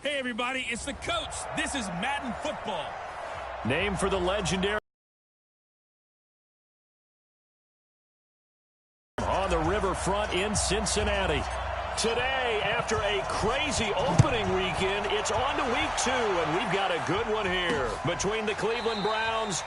Hey, everybody, it's the coach. This is Madden Football. Named for the legendary on the riverfront in Cincinnati. Today, after a crazy opening weekend, it's on to week 2, and we've got a good one here between the Cleveland Browns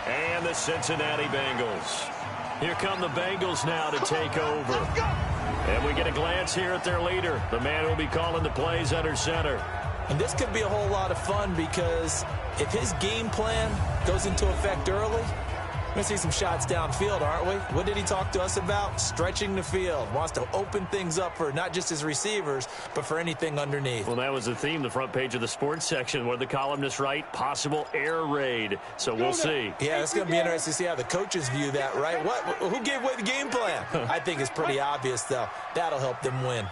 and the Cincinnati Bengals. Here come the Bengals now to take over. And we get a glance here at their leader, the man who will be calling the plays under center. And this could be a whole lot of fun because if his game plan goes into effect early, we're going to see some shots downfield, aren't we? What did he talk to us about? Stretching the field. Wants to open things up for not just his receivers, but for anything underneath. Well, that was the theme, the front page of the sports section, where the columnists write, possible air raid. So we'll see. Yeah, it's going to be interesting to see how the coaches view that, right? Who gave away the game plan? I think it's pretty obvious, though. That'll help them win.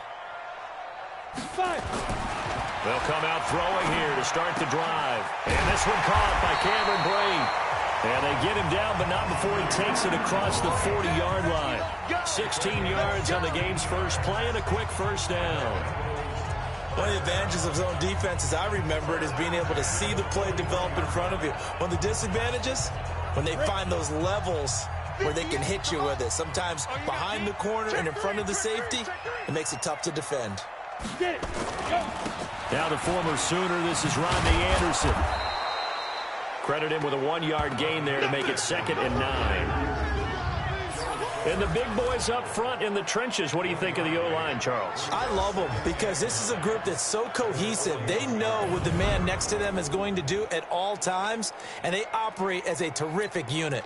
They'll come out throwing here to start the drive. And this one caught by Cameron Brate. And they get him down, but not before he takes it across the 40-yard line. 16 yards on the game's first play and a quick first down. One of the advantages of zone defense, as I remember it, is being able to see the play develop in front of you. One of the disadvantages, when they find those levels where they can hit you with it. Sometimes behind the corner and in front of the safety, it makes it tough to defend. Now the former Sooner, this is Rodney Anderson. Credit him with a 1-yard gain there to make it 2nd and 9. And the big boys up front in the trenches, what do you think of the O-line, Charles? I love them because this is a group that's so cohesive. They know what the man next to them is going to do at all times, and they operate as a terrific unit.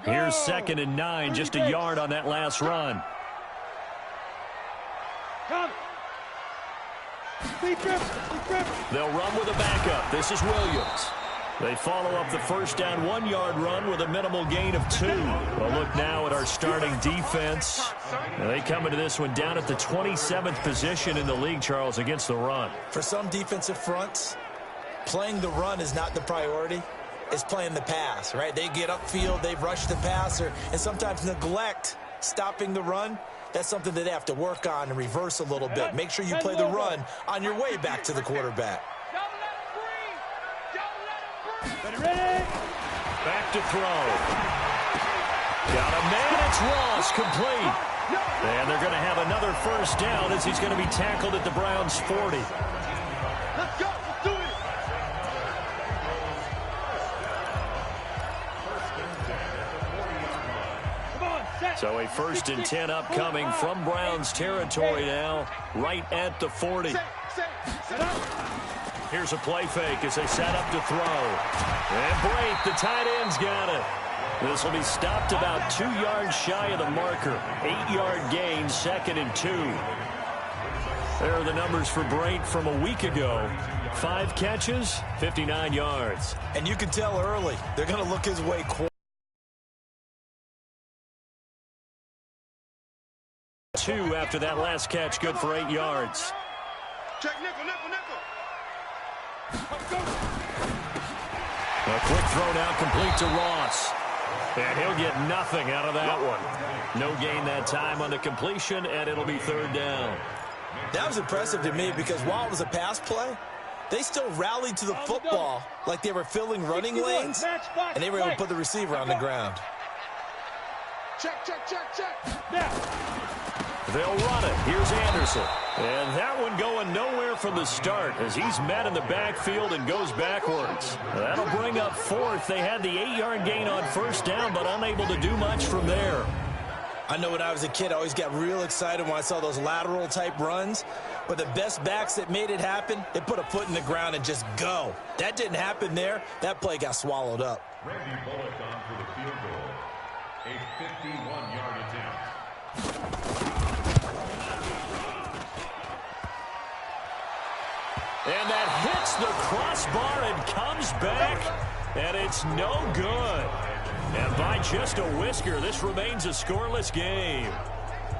Here's 2nd and 9, just a yard on that last run. They'll run with a backup. This is Williams. They follow up the first down 1-yard run with a minimal gain of 2. We'll look now at our starting defense. Now they come into this one down at the 27th position in the league, Charles, against the run. For some defensive fronts, playing the run is not the priority. It's playing the pass, right? They get upfield, they rush the passer, and sometimes neglect stopping the run. That's something that they have to work on and reverse a little bit. Make sure you play the run on your way back to the quarterback. Back to throw. Got a man, it's Ross, complete. And they're going to have another first down as he's going to be tackled at the Browns' 40. Let's go, let's do it. So a 1st and 10 upcoming from Browns territory now, right at the 40. Here's a play fake as they set up to throw. And Brate, the tight end's got it. This will be stopped about 2 yards shy of the marker. 8-yard gain, 2nd and 2. There are the numbers for Brate from a week ago. 5 catches, 59 yards. And you can tell early, they're going to look his way quick. 2 after that last catch, good for 8 yards. Check nickel, nickel, nickel. A quick throw now complete to Ross. And he'll get nothing out of that one. No gain that time on the completion, and it'll be 3rd down. That was impressive to me because while it was a pass play, they still rallied to the football like they were filling running lanes, and they were able to put the receiver on the ground. Check, check, check, check. Now. They'll run it. Here's Anderson. And that one going nowhere from the start as he's met in the backfield and goes backwards. That'll bring up 4th. They had the 8-yard gain on first down, but unable to do much from there. I know when I was a kid, I always got real excited when I saw those lateral-type runs. But the best backs that made it happen, they put a foot in the ground and just go. That didn't happen there. That play got swallowed up. Randy Bullock on for the field goal. A 51-yard attempt. And that hits the crossbar and comes back, and it's no good. And by just a whisker, this remains a scoreless game.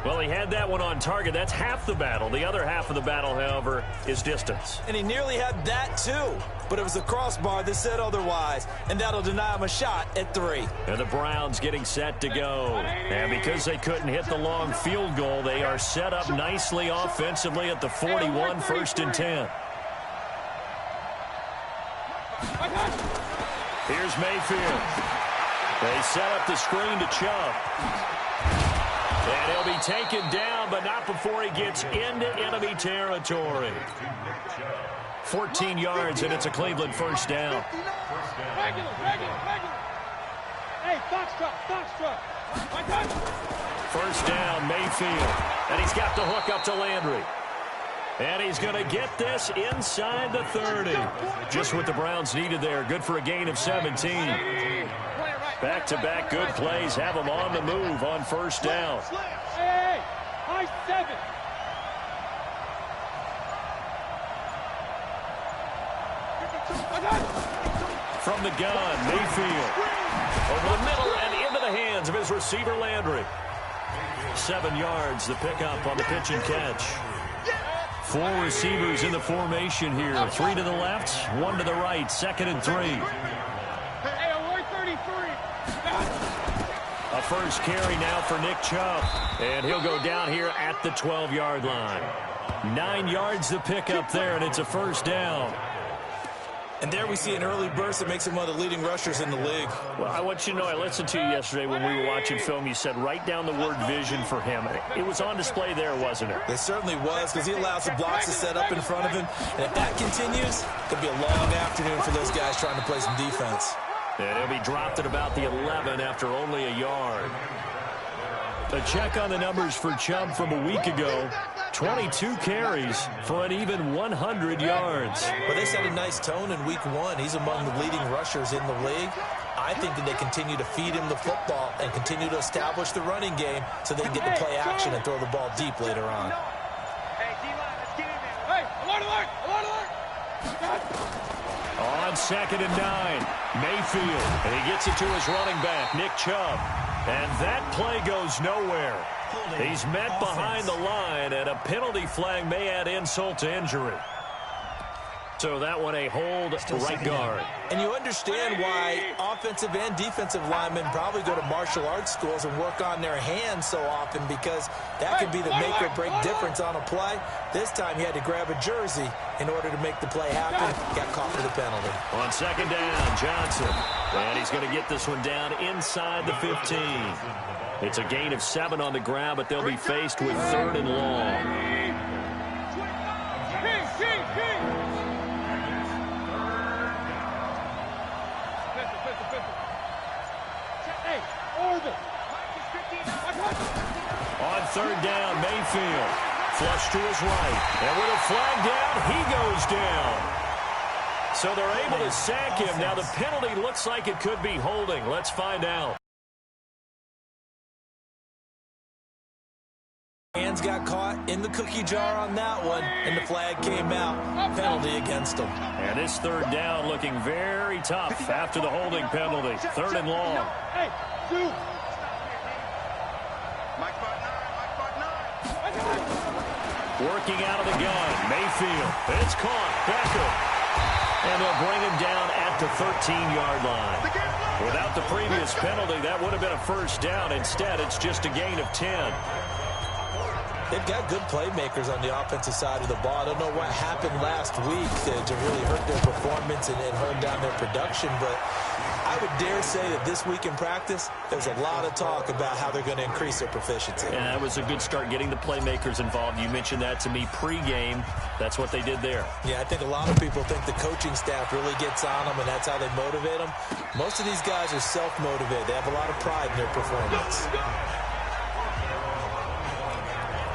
Well, he had that one on target. That's half the battle. The other half of the battle, however, is distance. And he nearly had that, too. But it was the crossbar that said otherwise. And that'll deny him a shot at 3. And the Browns getting set to go. And because they couldn't hit the long field goal, they are set up nicely offensively at the 41, 1st and 10. Here's Mayfield. They set up the screen to Chubb. And he'll be taken down, but not before he gets into enemy territory. 14 yards, and it's a Cleveland 1st down. Regular. Hey, foxtrot. 1st down, Mayfield. And he's got the hook up to Landry. And he's going to get this inside the 30. Just what the Browns needed there. Good for a gain of 17. Back-to-back good plays have them on the move on 1st down. Hey, high 7. From the gun, Mayfield. Over the middle and into the hands of his receiver, Landry. 7 yards, the pickup on the pitch and catch. 4 receivers in the formation here. 3 to the left, 1 to the right. 2nd and 3. Hey, alert 33. A first carry now for Nick Chubb. And he'll go down here at the 12-yard line. 9 yards the pickup there, and it's a 1st down. And there we see an early burst that makes him one of the leading rushers in the league. Well, I want you to know, I listened to you yesterday when we were watching film. You said write down the word vision for him. It was on display there, wasn't it? It certainly was, because he allows the blocks to set up in front of him. And if that continues, it could be a long afternoon for those guys trying to play some defense. And he'll be dropped at about the 11 after only a yard. A check on the numbers for Chubb from a week ago. 22 carries for an even 100 yards. Well, they set a nice tone in week 1. He's among the leading rushers in the league. I think that they continue to feed him the football and continue to establish the running game so they can get to play action and throw the ball deep later on. Hey, D-line, let's get in there. Hey, alert. On 2nd and 9, Mayfield. And he gets it to his running back, Nick Chubb. And that play goes nowhere. He's met behind the line, and a penalty flag may add insult to injury. So that one a hold right guard. And you understand why offensive and defensive linemen probably go to martial arts schools and work on their hands so often, because that could be the make or break difference on a play. This time he had to grab a jersey in order to make the play happen. Got caught for the penalty. On 2nd down, Johnson. And he's going to get this one down inside the 15. It's a gain of 7 on the ground, but they'll be faced with 3rd and long. On 3rd down, Mayfield. Flush to his right. And with a flag down, he goes down. So they're able to sack him. Now the penalty looks like it could be holding. Let's find out. Hands got caught in the cookie jar on that one, and the flag came out. Penalty against them. And this 3rd down looking very tough after the holding penalty. 3rd and long. Hey, dude. Working out of the gun, Mayfield. It's caught. Becker. And they'll bring him down at the 13-yard line. Without the previous penalty, that would have been a 1st down. Instead, it's just a gain of 10. They've got good playmakers on the offensive side of the ball. I don't know what happened last week to really hurt their performance and hold down their production, but I would dare say that this week in practice, there's a lot of talk about how they're going to increase their proficiency. And that was a good start, getting the playmakers involved. You mentioned that to me pregame. That's what they did there. Yeah, I think a lot of people think the coaching staff really gets on them, and that's how they motivate them. Most of these guys are self-motivated. They have a lot of pride in their performance.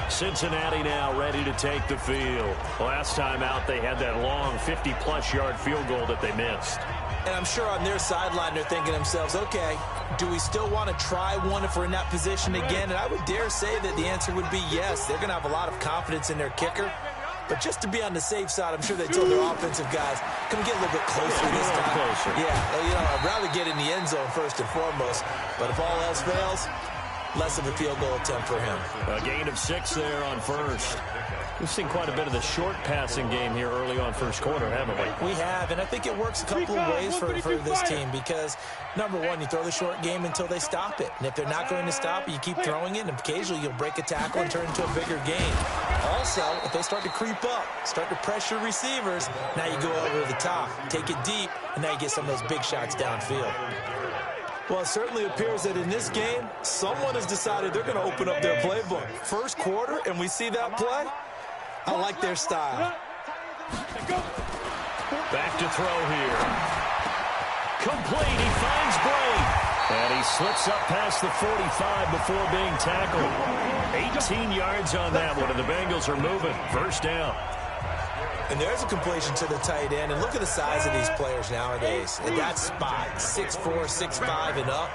Cincinnati now ready to take the field. Last time out, they had that long 50-plus yard field goal that they missed. And I'm sure on their sideline they're thinking to themselves, okay, do we still want to try one if we're in that position again? And I would dare say that the answer would be yes. They're going to have a lot of confidence in their kicker. But just to be on the safe side, I'm sure they told their offensive guys, come get a little bit closer this time. Closer. Yeah, I'd rather get in the end zone first and foremost. But if all else fails, less of a field goal attempt for him. A gain of 6 there on first. We've seen quite a bit of the short passing game here early on first quarter, haven't we? We have, and I think it works a couple of ways for this team because, number one, you throw the short game until they stop it. And if they're not going to stop it, you keep throwing it, and occasionally you'll break a tackle and turn it into a bigger gain. Also, if they start to creep up, start to pressure receivers, now you go over the top, take it deep, and now you get some of those big shots downfield. Well, it certainly appears that in this game, someone has decided they're going to open up their playbook. First quarter, and we see that play. I like their style. Back to throw here. Complete. He finds Bray. And he slips up past the 45 before being tackled. 18 yards on that one, and the Bengals are moving. First down. And there's a completion to the tight end. And look at the size of these players nowadays. At that spot, 6'4", 6'5", and up.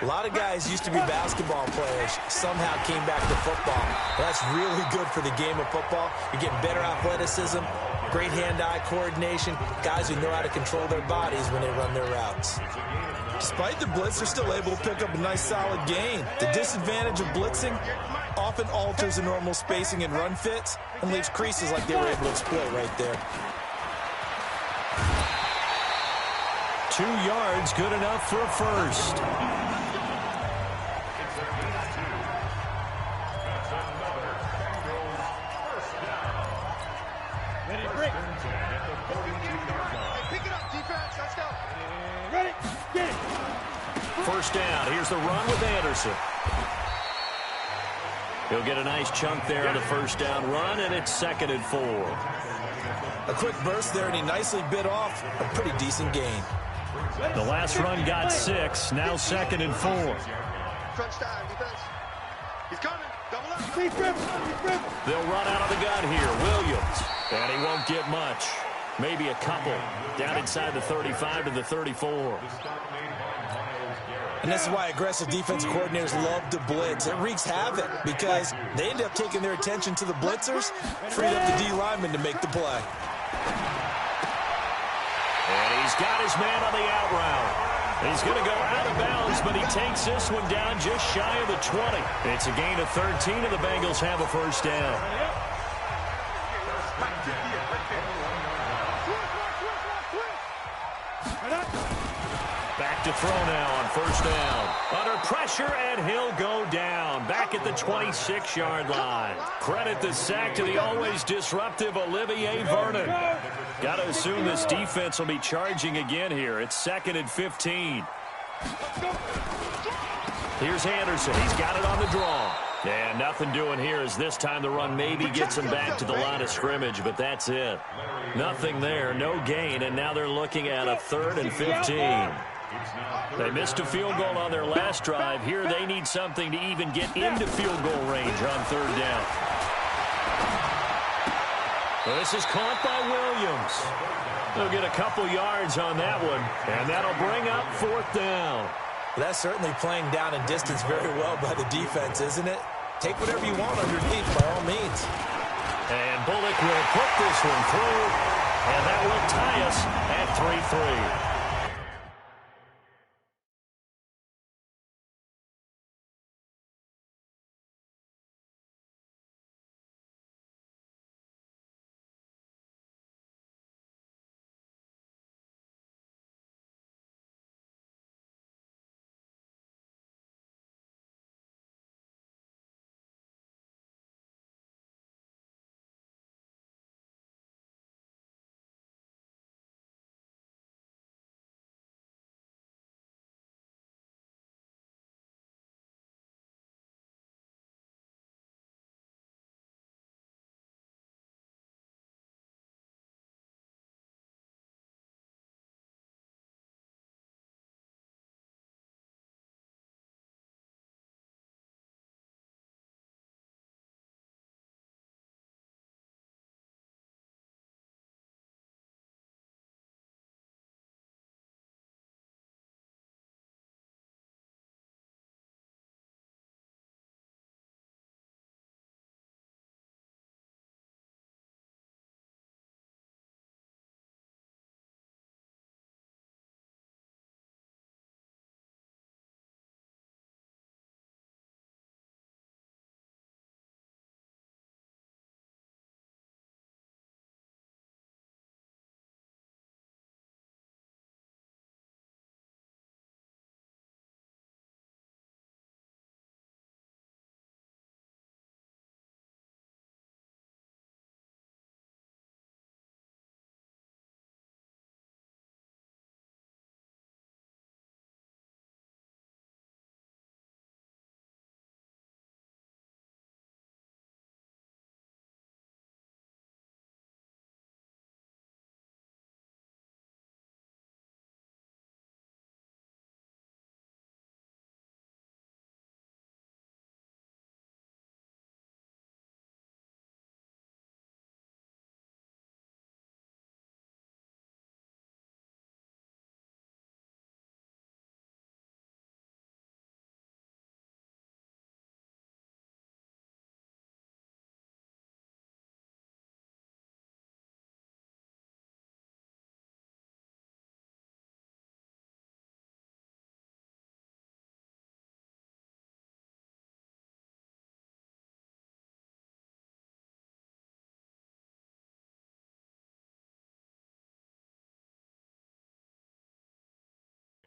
A lot of guys used to be basketball players, somehow came back to football. That's really good for the game of football. You're getting better athleticism, great hand-eye coordination, guys who know how to control their bodies when they run their routes. Despite the blitz, they're still able to pick up a nice solid gain. The disadvantage of blitzing often alters the normal spacing and run fits and leaves creases like they were able to exploit right there. 2 yards, good enough for a first. First down. Here's the run with Anderson. He'll get a nice chunk there on the first down run, and it's 2nd and 4. A quick burst there, and he nicely bit off a pretty decent gain. The last run got 6. Now 2nd and 4. Crunch time, defense. He's coming. Double up. They'll run out of the gun here. Williams. And he won't get much. Maybe a couple. Down inside the 35 to the 34. And this is why aggressive defensive coordinators love to blitz. It wreaks havoc because they end up taking their attention to the blitzers, freed up the D lineman to make the play. And he's got his man on the out route. He's going to go out of bounds, but he takes this one down just shy of the 20. It's a gain of 13, and the Bengals have a first down. Back to throw now on first down. Under pressure, and he'll go down. Back at the 26-yard line. Credit the sack to the always disruptive Olivier Vernon. Got to assume this defense will be charging again here. It's 2nd and 15. Here's Anderson. He's got it on the draw. And nothing doing here as this time the run maybe gets him back to the line of scrimmage, but that's it. Nothing there, no gain, and now they're looking at a 3rd and 15. They missed a field goal on their last drive. Here they need something to even get into field goal range on 3rd down. Well, this is caught by Williams. They'll get a couple yards on that one, and that'll bring up 4th down. Well, that's certainly playing down and distance very well by the defense, isn't it? Take whatever you want underneath, by all means. And Bullock will put this one through, and that will tie us at 3-3.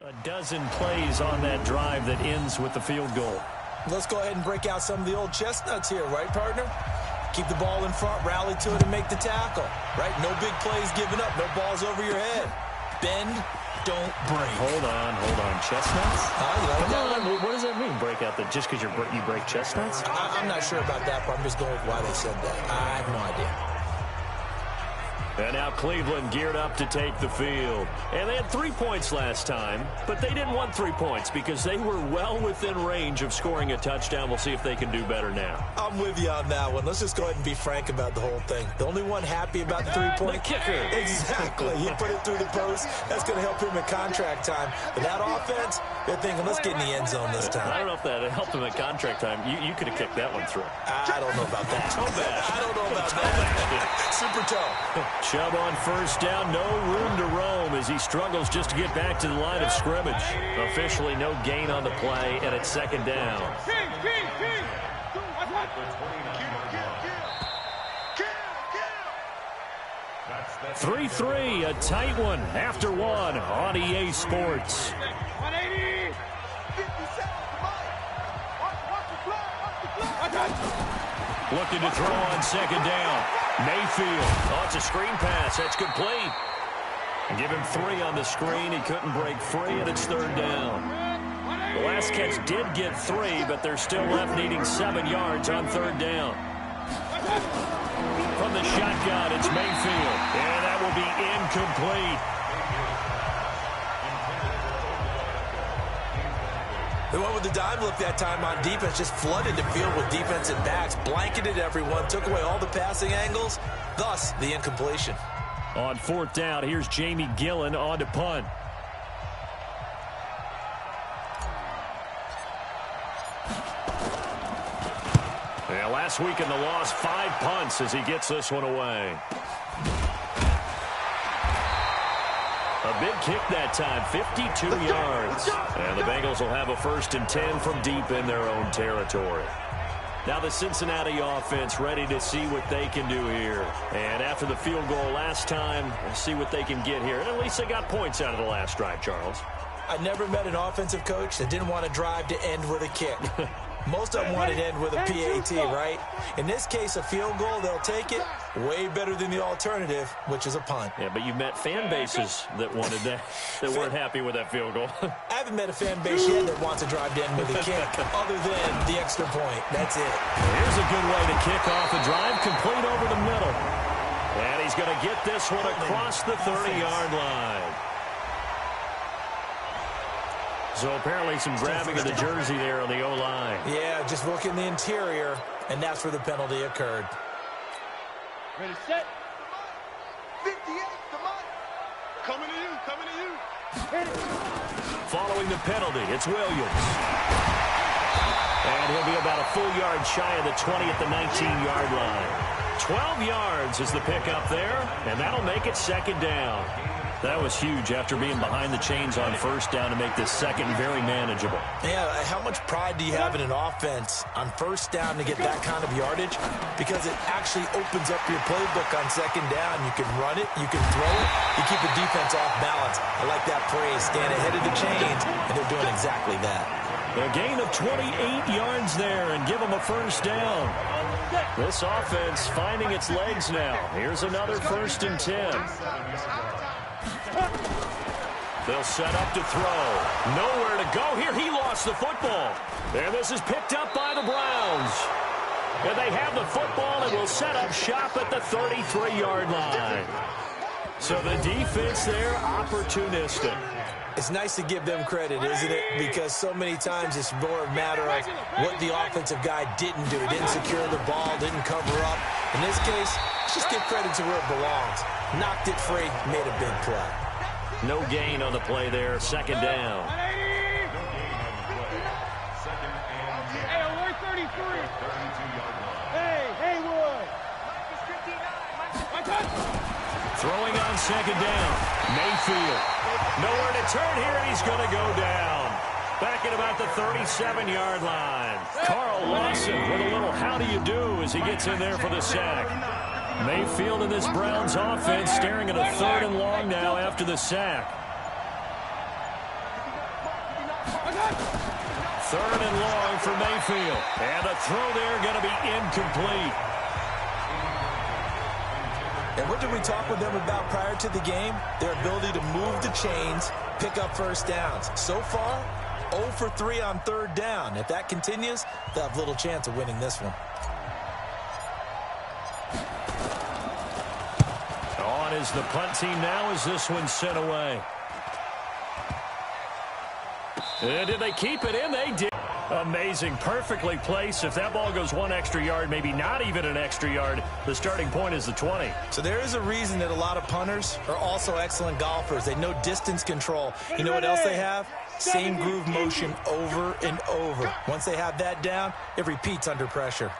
A dozen plays on that drive that ends with the field goal. Let's go ahead and break out some of the old chestnuts here, right, partner? Keep the ball in front, rally to it, and make the tackle, right? No big plays given up, no balls over your head. Bend, don't break. Hold on. Chestnuts? You like that one? What does that mean, break out? That just because you break chestnuts? I'm not sure about that, but I'm just going with why they said that. I have no idea. And now Cleveland geared up to take the field. And they had 3 points last time, but they didn't want 3 points because they were well within range of scoring a touchdown. We'll see if they can do better now. I'm with you on that one. Let's just go ahead and be frank about the whole thing. The only one happy about the 3-point kicker. Exactly. He put it through the post. That's going to help him at contract time. But that offense, they're thinking, let's get in the end zone this time. I don't know if that helped him at contract time. You could have kicked that one through. I don't know about that. Toe bash. I don't know about that. Super toe. Chubb on first down, no room to roam as he struggles just to get back to the line of scrimmage. Officially no gain on the play, and it's second down. 3-3, a tight one after one on EA Sports. 180. Looking to throw on second down. Mayfield. Oh, it's a screen pass. That's complete. Give him 3 on the screen. He couldn't break free, and it's third down. The last catch did get 3, but they're still left needing 7 yards on third down. From the shotgun, it's Mayfield. And that will be incomplete. They went with the dime look that time on defense, just flooded the field with defensive backs, blanketed everyone, took away all the passing angles, thus the incompletion. On fourth down, here's Jamie Gillen on to punt. Yeah, last week in the loss, 5 punts as he gets this one away. A big kick that time, 52 yards. And the Bengals will have a 1st and 10 from deep in their own territory. Now the Cincinnati offense ready to see what they can do here. And after the field goal last time, we'll see what they can get here. And at least they got points out of the last drive, Charles. I never met an offensive coach that didn't want to drive to end with a kick. Most of them want to end with a PAT, right? In this case, a field goal, they'll take it. Way better than the alternative, which is a punt. Yeah, but you've met fan bases that wanted that, that weren't happy with that field goal. I haven't met a fan base yet that wants to drive to end with a kick, other than the extra point. That's it. Here's a good way to kick off the drive, complete over the middle. And he's going to get this one across the 30-yard line. So apparently some grabbing of the jersey there on the O-line. Yeah, just working the interior, and that's where the penalty occurred. Ready, set. 58, come on. Coming to you. Following the penalty, it's Williams. And he'll be about a full yard shy of the 20 at the 19-yard line. 12 yards is the pickup there, and that'll make it second down. That was huge after being behind the chains on first down to make this second very manageable. Yeah, how much pride do you have in an offense on first down to get that kind of yardage? Because it actually opens up your playbook on second down. You can run it, you can throw it, you keep the defense off balance. I like that phrase, stand ahead of the chains, and they're doing exactly that. A gain of 28 yards there and give them a first down. This offense finding its legs now. Here's another 1st and 10. They'll set up to throw. Nowhere to go here. He lost the football. And this is picked up by the Browns. And they have the football and will set up shop at the 33-yard line. So the defense there, opportunistic. It's nice to give them credit, isn't it? Because so many times it's more a matter of what the offensive guy didn't do. He didn't secure the ball, didn't cover up. In this case, just give credit to where it belongs. Knocked it free, made a big play. No gain on the play there, second down. Throwing on second down. Mayfield. Nowhere to turn here, and he's going to go down. Back at about the 37-yard line. Carl Lawson with a little how do you do as he gets in there for the sack. Mayfield in this Browns offense staring at a 3rd and long now after the sack. Third and long for Mayfield. And the throw there going to be incomplete. And what did we talk with them about prior to the game? Their ability to move the chains, pick up first downs. So far, 0 for 3 on third down. If that continues, they'll have little chance of winning this one. On is the punt team now as this one's sent away. And did they keep it in? They did. Amazing. Perfectly placed. If that ball goes 1 extra yard, maybe not even an extra yard, the starting point is the 20. So there is a reason that a lot of punters are also excellent golfers. They know distance control. You know what else they have? Same groove motion over and over. Once they have that down, it repeats under pressure.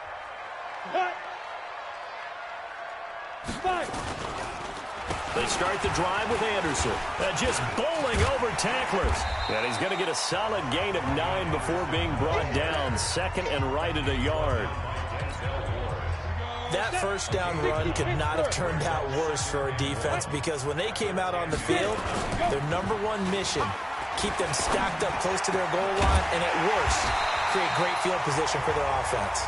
They start the drive with Anderson. Just bowling over tacklers. And he's going to get a solid gain of 9 before being brought down. Second and right at a yard. That first down run could not have turned out worse for a defense because when they came out on the field, their #1 mission, keep them stacked up close to their goal line, and at worst, create great field position for their offense.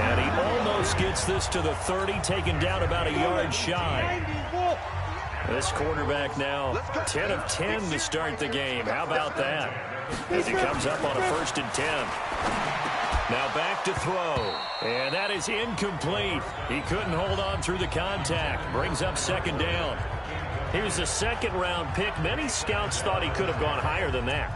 And he almost gets this to the 30, taken down about a yard shy. This quarterback now 10 of 10 to start the game. How about that? As he comes up on a 1st and 10. Now back to throw. And that is incomplete. He couldn't hold on through the contact. Brings up 2nd down. Here's a 2nd-round pick. Many scouts thought he could have gone higher than that.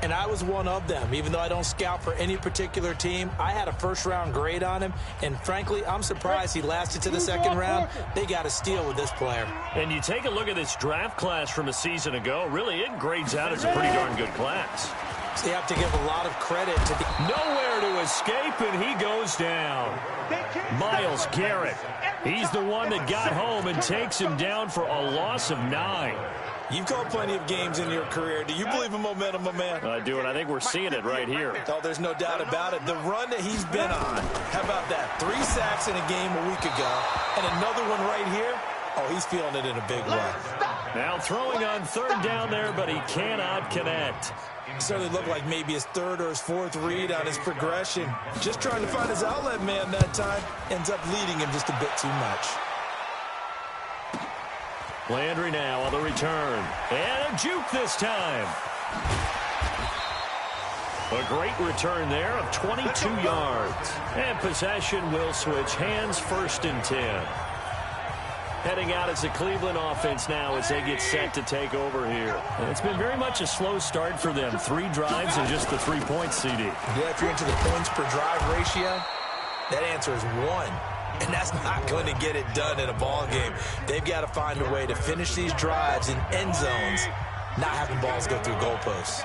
And I was one of them. Even though I don't scout for any particular team, I had a 1st-round grade on him. And frankly, I'm surprised he lasted to the 2nd round. They got a steal with this player. And you take a look at this draft class from a season ago. Really, it grades out as a pretty darn good class. So you have to give a lot of credit to the... Nowhere to escape, and he goes down. Myles Garrett. He's the one that got home and takes him down for a loss of 9. You've called plenty of games in your career. Do you believe in momentum, my man? I do, and I think we're seeing it right here. Oh, there's no doubt about it. The run that he's been on, how about that? 3 sacks in a game a week ago, and another one right here. Oh, he's feeling it in a big way. Now throwing on 3rd down there, but he cannot connect. It certainly looked like maybe his 3rd or his 4th read on his progression. Just trying to find his outlet man that time. Ends up leading him just a bit too much. Landry now on the return. And a juke this time. A great return there of 22 yards. And possession will switch hands, 1st and 10. Heading out as the Cleveland offense now as they get set to take over here. And it's been very much a slow start for them. 3 drives and just the 3 points, CD. Yeah, if you're into the points per drive ratio, that answer is 1. And that's not going to get it done in a ball game. They've got to find a way to finish these drives in end zones, not having balls go through goalposts.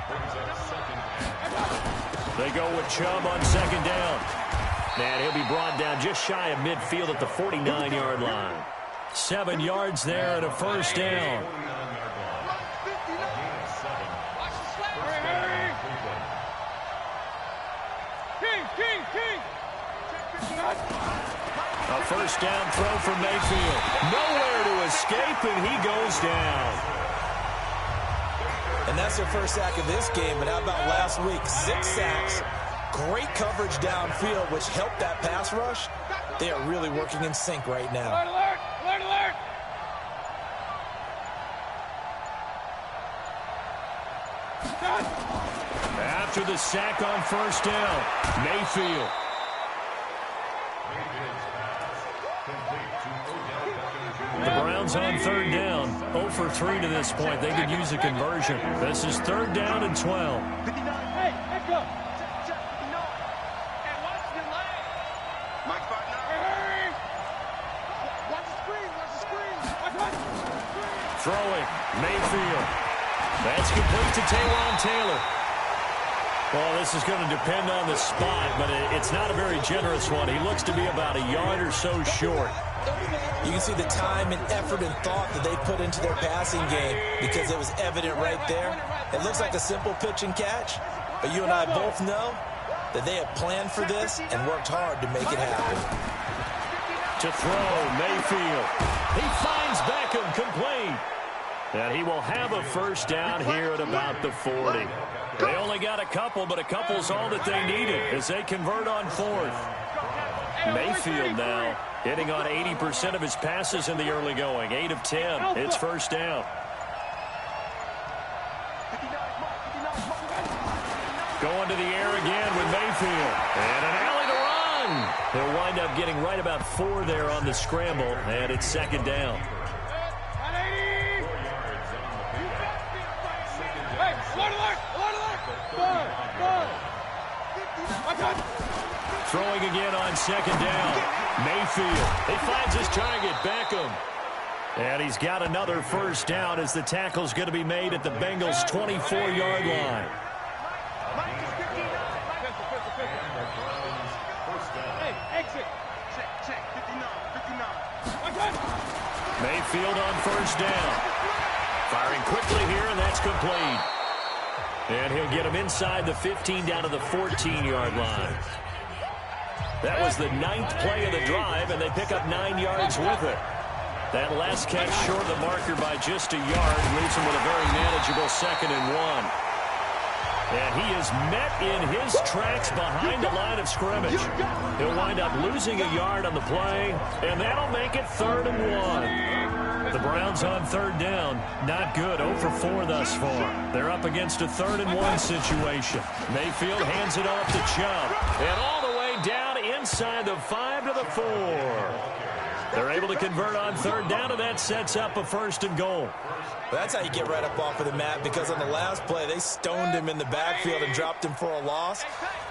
They go with Chubb on 2nd down. And he'll be brought down just shy of midfield at the 49-yard line. 7 yards there and a 1st down. A 1st down throw for Mayfield. Nowhere to escape, and he goes down. And that's their 1st sack of this game. But how about last week? 6 sacks. Great coverage downfield, which helped that pass rush. They are really working in sync right now. Alert, alert, alert, alert. After the sack on 1st down, Mayfield. The Browns on 3rd down. 0 for 3 to this point. They could use a conversion. This is 3rd down and 12. Hey, let's go. Throwing, Mayfield. That's complete to Taylor. Well, this is going to depend on the spot, but it's not a very generous one. He looks to be about a yard or so short. You can see the time and effort and thought that they put into their passing game because it was evident right there. It looks like a simple pitch and catch, but you and I both know that they have planned for this and worked hard to make it happen. To throw, Mayfield. He finds Beckham complete. And he will have a first down here at about the 40. They only got a couple, but a couple's all that they needed as they convert on fourth. Mayfield now hitting on 80% of his passes in the early going. 8 of 10. It's first down. Going to the air again with Mayfield. And an alley to run. He'll wind up getting right about 4 there on the scramble, and it's second down. Throwing again on second down. Mayfield. He finds his target, Beckham. And he's got another first down as the tackle's going to be made at the Bengals' 24-yard line. Mayfield on first down. Firing quickly here, and that's complete. And he'll get him inside the 15 down to the 14-yard line. That was the 9th play of the drive, and they pick up 9 yards with it. That last catch short of the marker by just a yard leaves him with a very manageable 2nd and 1. And he is met in his tracks behind the line of scrimmage. He'll wind up losing a yard on the play, and that'll make it 3rd and 1. The Browns on 3rd down. Not good. 0 for 4 thus far. They're up against a 3rd and 1 situation. Mayfield hands it off to Chubb. And all the way down inside the 5 to the 4. They're able to convert on 3rd down, and that sets up a 1st and goal. Well, that's how you get right up off of the mat, because on the last play, they stoned him in the backfield and dropped him for a loss.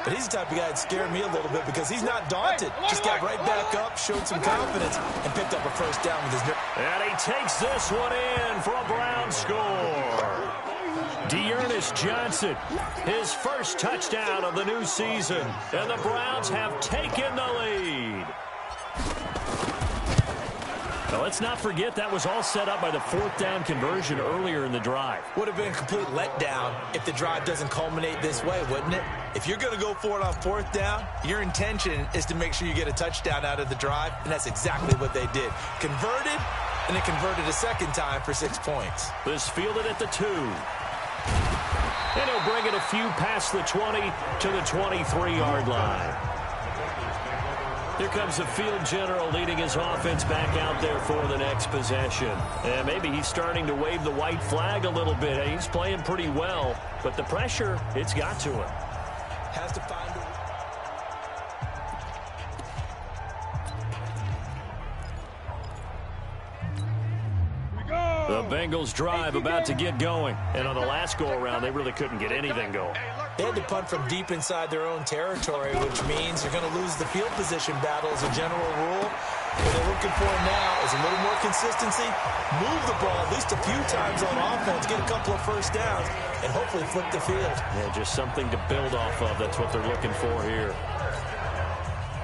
But he's the type of guy that scared me a little bit because he's not daunted. Just got right back up, showed some confidence, and picked up a first down with his... And he takes this one in for a Brown score. Dearness Johnson, his first touchdown of the new season. And the Browns have taken the lead. Now, let's not forget that was all set up by the 4th down conversion earlier in the drive. Would have been a complete letdown if the drive doesn't culminate this way, wouldn't it? If you're going to go for it on 4th down, your intention is to make sure you get a touchdown out of the drive, and that's exactly what they did. Converted, and it converted a 2nd time for 6 points. This fielded at the 2. And he'll bring it a few past the 20 to the 23-yard line. Here comes the field general leading his offense back out there for the next possession. And maybe he's starting to wave the white flag a little bit. He's playing pretty well, but the pressure, it's got to him. Has to find a... The Bengals drive about to get going. And on the last go-around, they really couldn't get anything going. They had to punt from deep inside their own territory, which means you're going to lose the field position battle as a general rule. What they're looking for now is a little more consistency, move the ball at least a few times on offense, get a couple of first downs, and hopefully flip the field. Yeah, just something to build off of. That's what they're looking for here.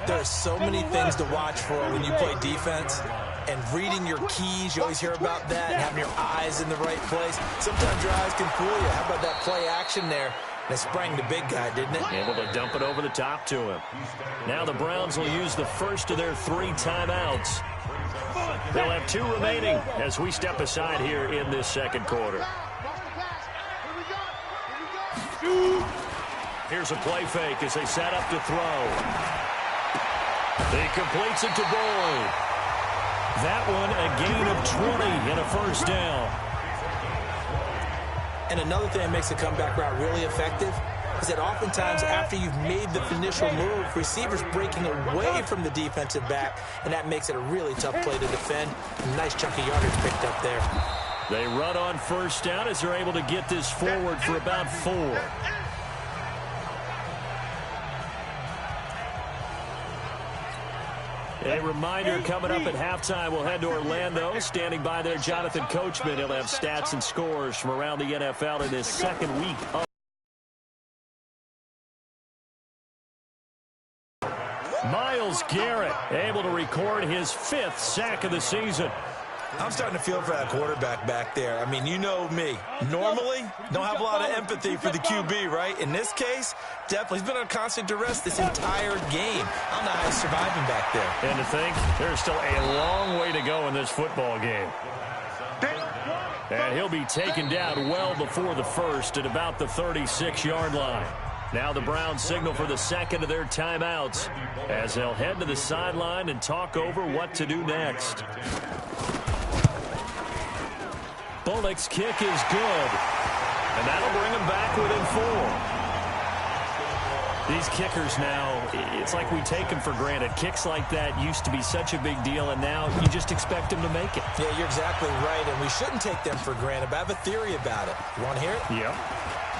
There are so many things to watch for when you play defense. And reading your keys, you always hear about that, and having your eyes in the right place. Sometimes your eyes can fool you. How about that play action there? They sprang the big guy, didn't it? Able to dump it over the top to him. Now the Browns will use the first of their 3 timeouts. They'll have 2 remaining as we step aside here in this 2nd quarter. Here's a play fake as they set up to throw. He completes it to Boyd. That one a gain of 20 and a first down. And another thing that makes the comeback route really effective is that oftentimes after you've made the initial move, receivers breaking away from the defensive back, and that makes it a really tough play to defend. A nice chunk of yardage picked up there. They run on first down as they're able to get this forward for about 4. A reminder, coming up at halftime, we'll head to Orlando. Standing by there, Jonathan Coachman. He'll have stats and scores from around the NFL in his 2nd week of Myles Garrett able to record his 5th sack of the season. I'm starting to feel for that quarterback back there. I mean, you know me. Normally, don't have a lot of empathy for the QB, right? In this case, definitely. He's been on constant duress this entire game. I don't know how he's surviving back there. And to think, there's still a long way to go in this football game. And he'll he'll be taken down well before the first at about the 36-yard line. Now the Browns signal for the second of their timeouts as they'll head to the sideline and talk over what to do next. Bullock's kick is good, and that'll bring him back within 4. These kickers now, it's like we take them for granted. Kicks like that used to be such a big deal, and now you just expect them to make it. Yeah, you're exactly right, and we shouldn't take them for granted, but I have a theory about it. You want to hear it? Yep.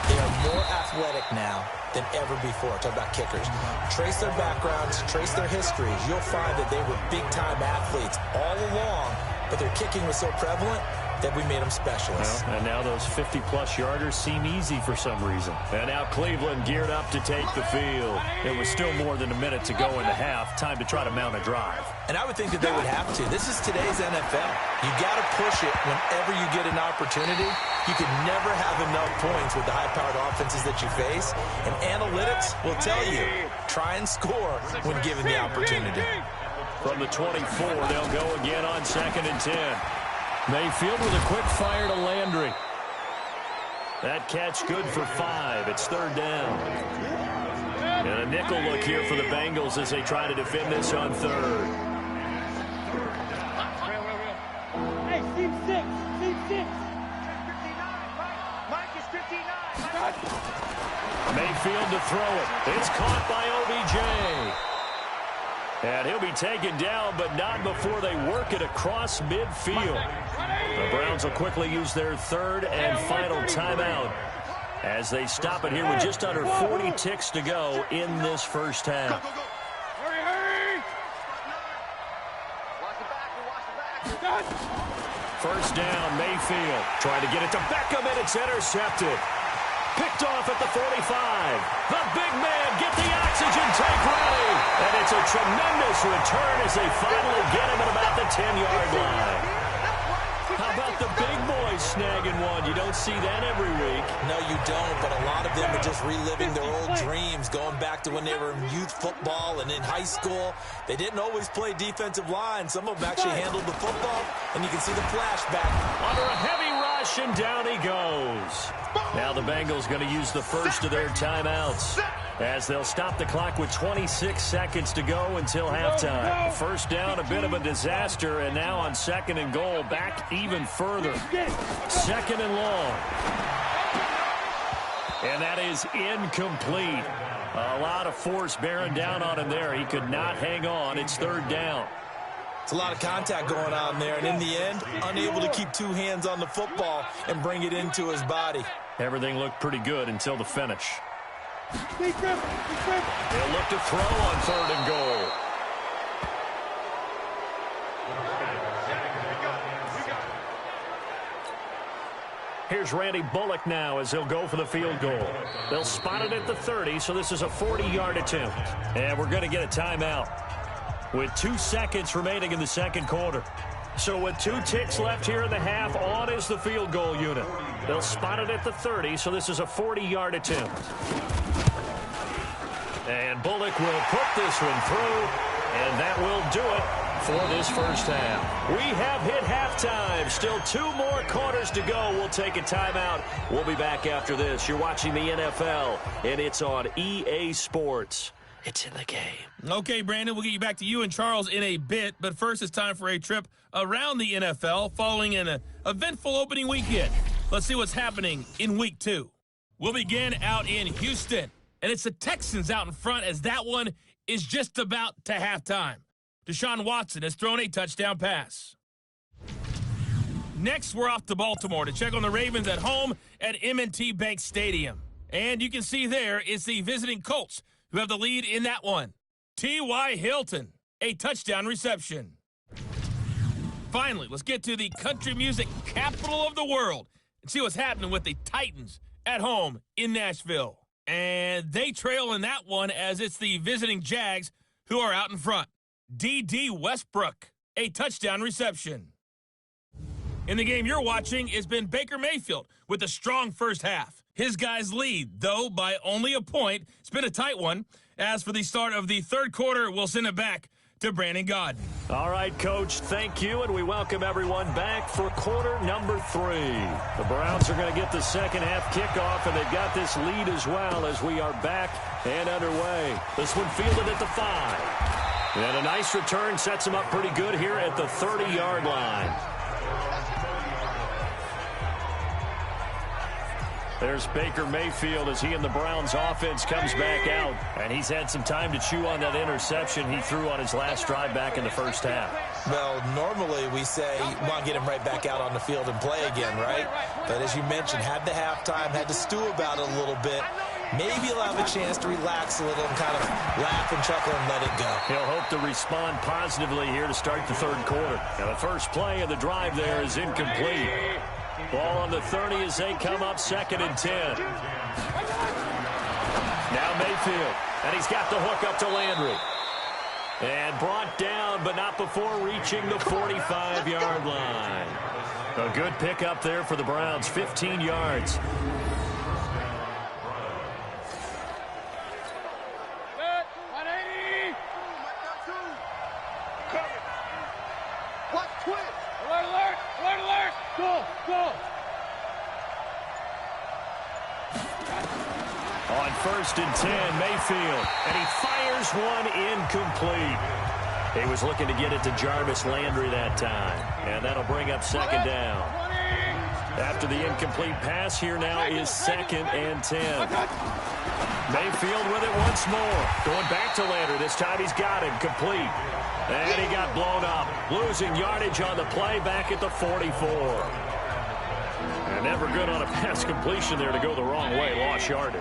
They are more athletic now than ever before. Talk about kickers. Trace their backgrounds, trace their histories. You'll find that they were big-time athletes all along, but their kicking was so prevalent that we made them specialists. Well, and now those 50-plus yarders seem easy for some reason. And now Cleveland geared up to take the field. It was still more than a minute to go in the half. Time to try to mount a drive. And I would think that they would have to. This is today's NFL. You got to push it whenever you get an opportunity. You can never have enough points with the high-powered offenses that you face. And analytics will tell you, try and score when given the opportunity. From the 24, they'll go again on 2nd and 10. Mayfield with a quick fire to Landry. That catch good for 5. It's 3rd down. And a nickel look here for the Bengals as they try to defend this on 3rd. Hey, team 6. Team 6. Mike is 59. Mayfield to throw it. It's caught by OBJ. And he'll be taken down, but not before they work it across midfield. The Browns will quickly use their 3rd and final timeout as they stop it here with just under 40 ticks to go in this first half. Hurry, hurry. Watch the back. First down, Mayfield. Trying to get it to Beckham, and it's intercepted. Picked off at the 45. The big man, get the oxygen tank ready. And it's a tremendous return as they finally get him at about the 10-yard line. How about the big boys snagging one? You don't see that every week. No, you don't, but a lot of them are just reliving their old dreams, going back to when they were in youth football and in high school. They didn't always play defensive line. Some of them actually handled the football, and you can see the flashback. Under a heavy rush, and down he goes. Now the Bengals going to use the first of their timeouts as they'll stop the clock with 26 seconds to go until halftime. First down, a bit of a disaster, and now on 2nd and goal, back even further. 2nd and long. And that is incomplete. A lot of force bearing down on him there. He could not hang on. It's 3rd down. It's a lot of contact going on there, and in the end, unable to keep 2 hands on the football and bring it into his body. Everything looked pretty good until the finish. Big grip. They'll look to throw on 3rd and goal. Here's Randy Bullock now as they'll go for the field goal. They'll spot it at the 30, so this is a 40-yard attempt. And we're going to get a timeout with 2 seconds remaining in the second quarter. So with 2 ticks left here in the half, on is the field goal unit. They'll spot it at the 30, so this is a 40-yard attempt. And Bullock will put this one through, and that will do it for this first half. We have hit halftime. Still 2 more quarters to go. We'll take a timeout. We'll be back after this. You're watching the NFL, and it's on EA Sports. It's in the game. Okay, Brandon, we'll get you back to you and Charles in a bit, but first it's time for a trip around the NFL following an eventful opening weekend. Let's see what's happening in Week 2. We'll begin out in Houston, and it's the Texans out in front as that one is just about to halftime. Deshaun Watson has thrown a touchdown pass. Next, we're off to Baltimore to check on the Ravens at home at M&T Bank Stadium. And you can see there it's the visiting Colts who have the lead in that one. T.Y. Hilton, a touchdown reception. Finally, let's get to the country music capital of the world and see what's happening with the Titans at home in Nashville. And they trail in that one as it's the visiting Jags who are out in front. D.D. Westbrook, a touchdown reception. In the game you're watching, it's been Baker Mayfield with a strong first half. His guys lead, though, by only a point. It's been a tight one. As for the start of the third quarter, we'll send it back to Brandon Gaudin. All right, Coach, thank you, and we welcome everyone back for quarter number 3. The Browns are going to get the second half kickoff, and they've got this lead as well as we are back and underway. This one fielded at the 5. And a nice return sets him up pretty good here at the 30-yard line. There's Baker Mayfield as he and the Browns offense comes back out. And he's had some time to chew on that interception he threw on his last drive back in the first half. Well, normally we say you want to get him right back out on the field and play again, right? But as you mentioned, had the halftime, had to stew about it a little bit. Maybe he'll have a chance to relax a little and kind of laugh and chuckle and let it go. He'll hope to respond positively here to start the third quarter. Now the first play of the drive there is incomplete. Ball on the 30 as they come up 2nd and 10. Now Mayfield, and he's got the hook up to Landry. And brought down, but not before reaching the 45-yard line. A good pickup there for the Browns, 15 yards. On 1st and 10, Mayfield, and he fires one incomplete. He was looking to get it to Jarvis Landry that time, and that'll bring up 2nd down. After the incomplete pass, here now is 2nd and 10. Mayfield with it once more. Going back to Landry. This time he's got him complete. And he got blown up. Losing yardage on the play back at the 44. And never good on a pass completion there to go the wrong way. Lost yardage.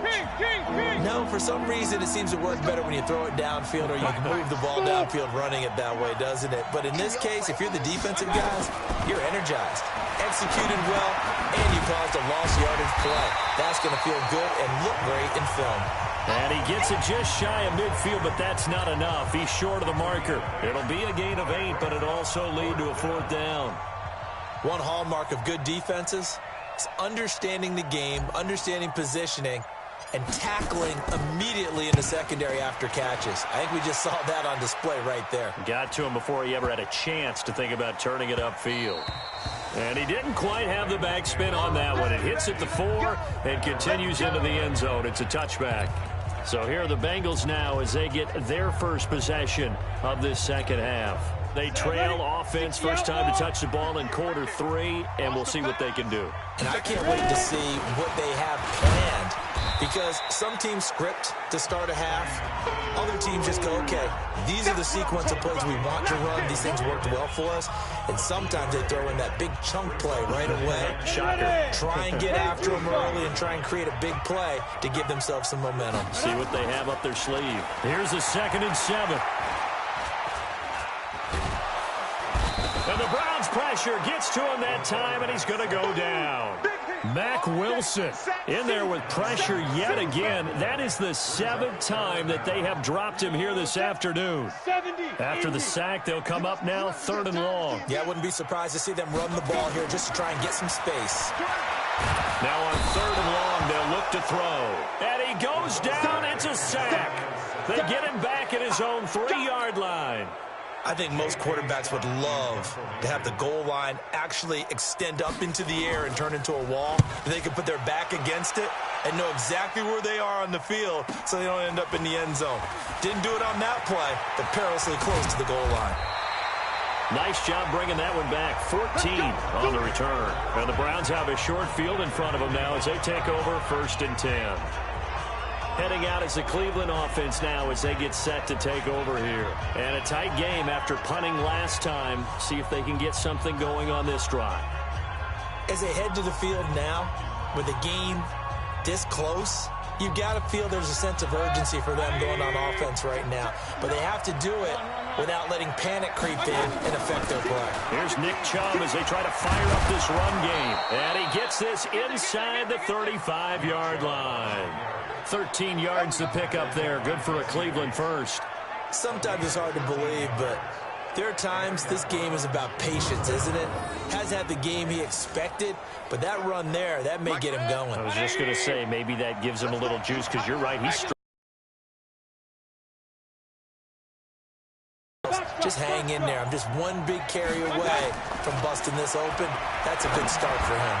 No, for some reason it seems to work better when you throw it downfield or you can move the ball downfield running it that way, doesn't it? But in this case, if you're the defensive guys, you're energized, executed well, and you caused a lost yardage play. That's going to feel good and look great in film. And he gets it just shy of midfield, but that's not enough. He's short of the marker. It'll be a gain of 8, but it'll also lead to a 4th down. One hallmark of good defenses is understanding the game, understanding positioning, and tackling immediately in the secondary after catches. I think we just saw that on display right there. Got to him before he ever had a chance to think about turning it upfield. And he didn't quite have the backspin on that one. It hits at the 4 and continues into the end zone. It's a touchback. So here are the Bengals now as they get their first possession of this second half. They trail offense, first time to touch the ball in quarter 3, and we'll see what they can do. And I can't wait to see what they have planned, because some teams script to start a half. Other teams just go, okay, these are the sequence of plays we want to run. These things worked well for us. And sometimes they throw in that big chunk play right away. Shocker. Try and get after them early and try and create a big play to give themselves some momentum. See what they have up their sleeve. Here's a 2nd and 7. And the Browns pressure gets to him that time, and he's going to go down. Mack Wilson in there with pressure yet again. That is the 7th time that they have dropped him here this afternoon. After the sack, they'll come up now 3rd and long. Yeah, I wouldn't be surprised to see them run the ball here just to try and get some space. Now on 3rd and long, they'll look to throw. And he goes down. It's a sack. They get him back at his own 3-yard line. I think most quarterbacks would love to have the goal line actually extend up into the air and turn into a wall. And they can put their back against it and know exactly where they are on the field so they don't end up in the end zone. Didn't do it on that play, but perilously close to the goal line. Nice job bringing that one back. 14 on the return. And the Browns have a short field in front of them now as they take over 1st and 10. Heading out as the Cleveland offense now as they get set to take over here. And a tight game after punting last time. See if they can get something going on this drive. As they head to the field now, with the game this close, you've got to feel there's a sense of urgency for them going on offense right now. But they have to do it without letting panic creep in and affect their play. Here's Nick Chubb as they try to fire up this run game. And he gets this inside the 35-yard line. 13 yards to pick up there. Good for a Cleveland first. Sometimes it's hard to believe, but there are times this game is about patience, isn't it? Has had the game he expected, but that run there, that may get him going. I was just going to say, maybe that gives him a little juice, because you're right, he's Just hang in there. I'm just one big carry away from busting this open. That's a good start for him.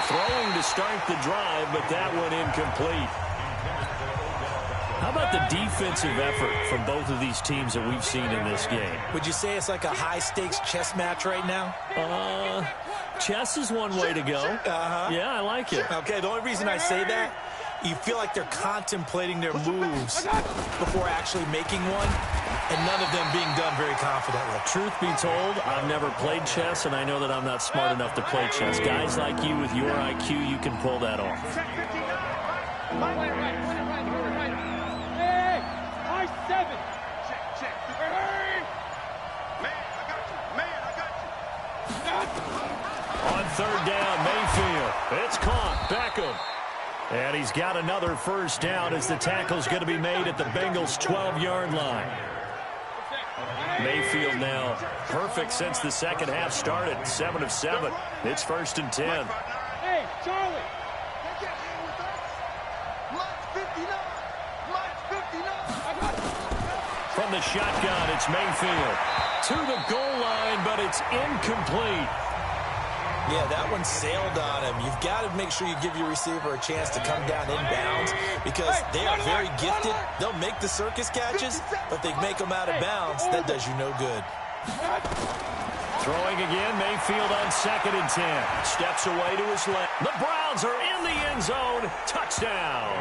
Throwing to start the drive, but that one incomplete. How about the defensive effort from both of these teams that we've seen in this game? Would you say it's like a high-stakes chess match right now? Chess is one way to go. Yeah, I like it. Okay, the only reason I say that, you feel like they're contemplating their moves before actually making one, and none of them being done very confidently. Truth be told, I've never played chess, and I know that I'm not smart enough to play chess. Guys like you with your IQ, you can pull that off. Seven. Check. Man, I got you. On third down, Mayfield. It's caught. Beckham. And he's got another first down as the tackle's going to be made at the Bengals' 12-yard line. Mayfield now perfect since the second half started. 7 of 7. It's 1st and 10. Hey, Charlie. From the shotgun, it's Mayfield. To the goal line, but it's incomplete. Yeah, that one sailed on him. You've got to make sure you give your receiver a chance to come down inbounds because they are very gifted. They'll make the circus catches, but they make them out of bounds. That does you no good. Throwing again, Mayfield on 2nd and 10. Steps away to his left. The Browns are in the end zone. Touchdown.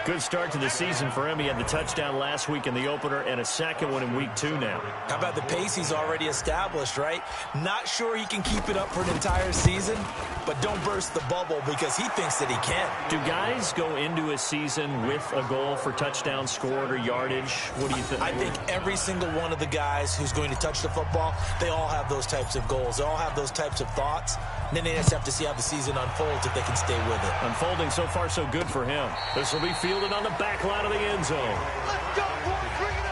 Good start to the season for him. He had the touchdown last week in the opener and a second one in week 2 now. How about the pace he's already established, right? Not sure he can keep it up for an entire season, but don't burst the bubble because he thinks that he can. Do guys go into a season with a goal for touchdown scored or yardage? What do you think? I think every single one of the guys who's going to touch the football, they all have those types of goals. They all have those types of thoughts. And then they just have to see how the season unfolds if they can stay with it. Unfolding so far so good for him. This will be fielded on the back line of the end zone. Let's go, boys. Bring it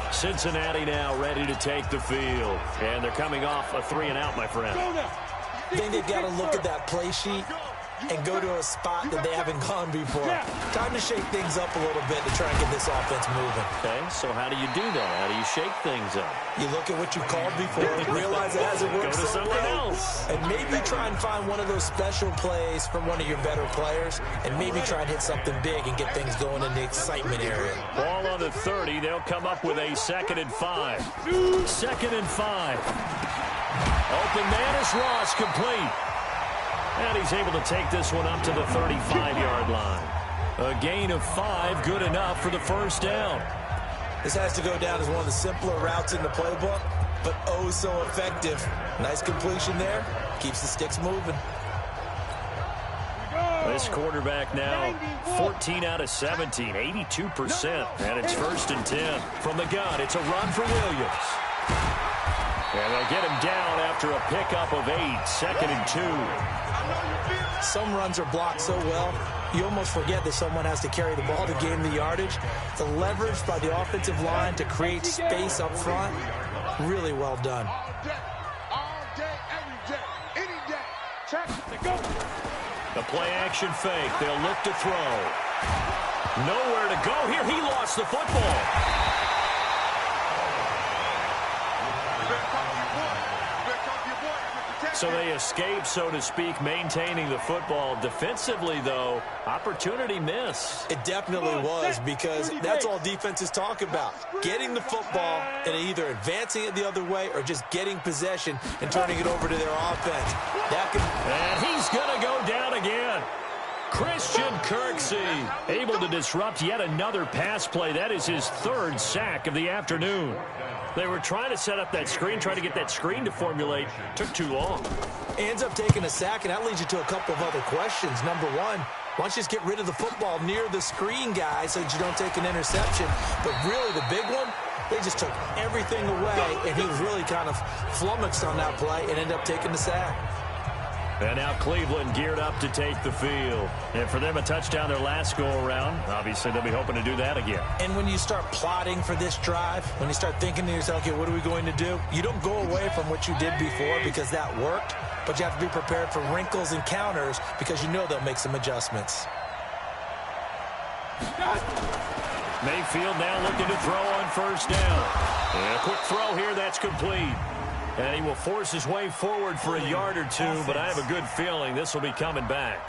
up. Cincinnati now ready to take the field. And they're coming off a 3-and-out, my friend. I think they've got to look at that play sheet and go to a spot that they haven't gone before. Time to shake things up a little bit to try and get this offense moving. Okay, so how do you do that? How do you shake things up? You look at what you called before, realize it hasn't worked Go to so someone well, else. and maybe try and find one of those special plays from one of your better players, and maybe try and hit something big and get things going in the excitement area. Ball on the 30. They'll come up with a 2nd and 5. 2nd and 5. Open man is Ross, complete. And he's able to take this one up to the 35-yard line. A gain of 5, good enough for the first down. This has to go down as one of the simpler routes in the playbook, but oh so effective. Nice completion there. Keeps the sticks moving. This quarterback now 14 out of 17, 82%. And it's 1st and 10. From the gun, it's a run for Williams. And they'll get him down after a pickup of 8, 2nd and 2. Some runs are blocked so well, you almost forget that someone has to carry the ball to gain the yardage. The leverage by the offensive line to create space up front, really well done. All day, every day, any day. Check. Go. The play action fake. They'll look to throw. Nowhere to go here. He lost the football. So they escape, so to speak, maintaining the football. Defensively, though, opportunity miss. It definitely was, because that's all defenses talk about. Getting the football and either advancing it the other way or just getting possession and turning it over to their offense. And he's going to go down again. Christian Kirksey able to disrupt yet another pass play. That is his 3rd sack of the afternoon. They were trying to set up that screen, trying to get that screen to formulate. Took too long. Ends up taking a sack, and that leads you to a couple of other questions. Number one, why don't you just get rid of the football near the screen guy so that you don't take an interception? But really, the big one, they just took everything away, and he was really kind of flummoxed on that play and ended up taking the sack. And now Cleveland geared up to take the field. And for them, a touchdown their last go-around. Obviously, they'll be hoping to do that again. And when you start plotting for this drive, when you start thinking to yourself, okay, what are we going to do? You don't go away from what you did before because that worked, but you have to be prepared for wrinkles and counters because you know they'll make some adjustments. Mayfield now looking to throw on first down. And a quick throw here, that's complete. And he will force his way forward for a yard or two, but I have a good feeling this will be coming back.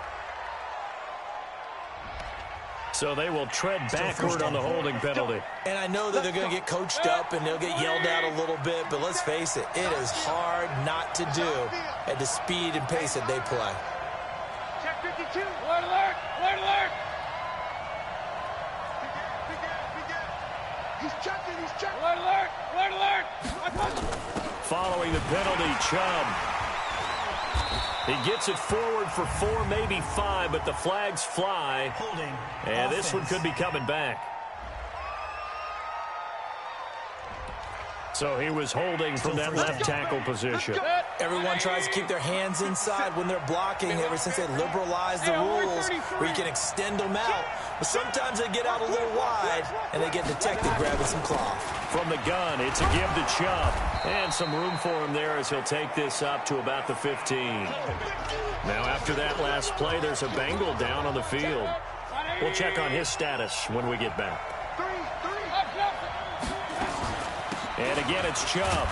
So they will tread backward on the holding penalty. And I know that they're going to get coached up and they'll get yelled at a little bit, but let's face it, it is hard not to do at the speed and pace that they play. Check 52. Alert, alert, alert, alert. He's checking, he's checking. Alert, alert, alert, alert. Following the penalty, Chubb. He gets it forward for 4, maybe 5, but the flags fly. Holding. And this one could be coming back. So he was holding from that left tackle position. Everyone tries to keep their hands inside when they're blocking ever since they liberalized the rules where you can extend them out. But sometimes they get out a little wide and they get detected grabbing some cloth. From the gun, it's a give to Chubb. And some room for him there as he'll take this up to about the 15. Now after that last play, there's a Bengal down on the field. We'll check on his status when we get back. And again, it's Chubb.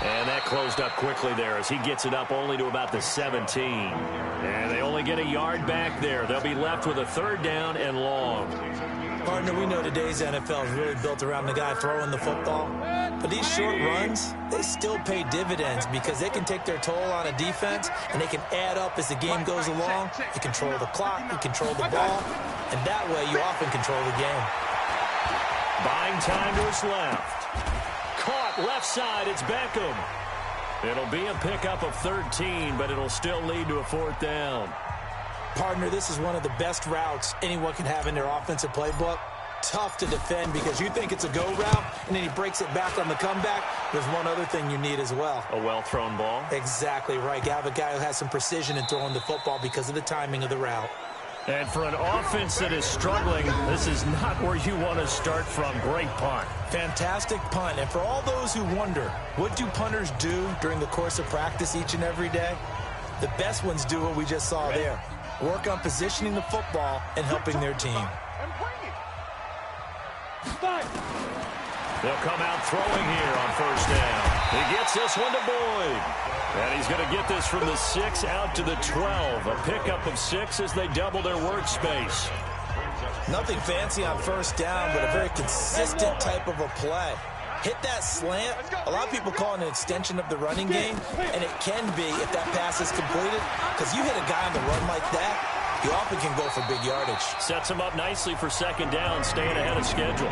And that closed up quickly there as he gets it up only to about the 17. And they only get a yard back there. They'll be left with a 3rd down and long. Partner, we know today's NFL is really built around the guy throwing the football. But these short runs, they still pay dividends because they can take their toll on a defense and they can add up as the game goes along. You control the clock, you control the ball, and that way you often control the game. Buying time to his left. Caught left side, it's Beckham. It'll be a pickup of 13, but it'll still lead to a 4th down. Partner, this is one of the best routes anyone can have in their offensive playbook. Tough to defend because you think it's a go route, and then he breaks it back on the comeback. There's one other thing you need as well. A well-thrown ball. Exactly right. You have a guy who has some precision in throwing the football because of the timing of the route. And for an offense that is struggling, this is not where you want to start from. Great punt. Fantastic punt. And for all those who wonder, what do punters do during the course of practice each and every day? The best ones do what we just saw there. Work on positioning the football and helping their team. They'll come out throwing here on first down. He gets this one to Boyd. And he's going to get this from the 6 out to the 12. A pickup of 6 as they double their workspace. Nothing fancy on first down, but a very consistent type of a play. Hit that slant. A lot of people call it an extension of the running game, and it can be if that pass is completed, because you hit a guy on the run like that, you often can go for big yardage. Sets him up nicely for 2nd down, staying ahead of schedule.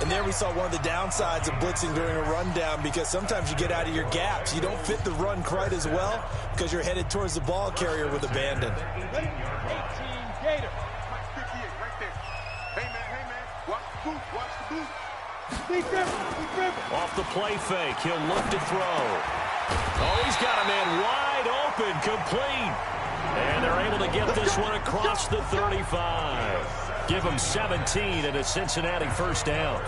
And there we saw one of the downsides of blitzing during a rundown because sometimes you get out of your gaps. You don't fit the run quite as well because you're headed towards the ball carrier with abandon. 18 Gator. Hey, man, watch the boot, watch the boot. Off the play fake, he'll look to throw. Oh, he's got a man wide open, complete. And they're able to get this one across the 35. Give him 17 and a Cincinnati 1st down.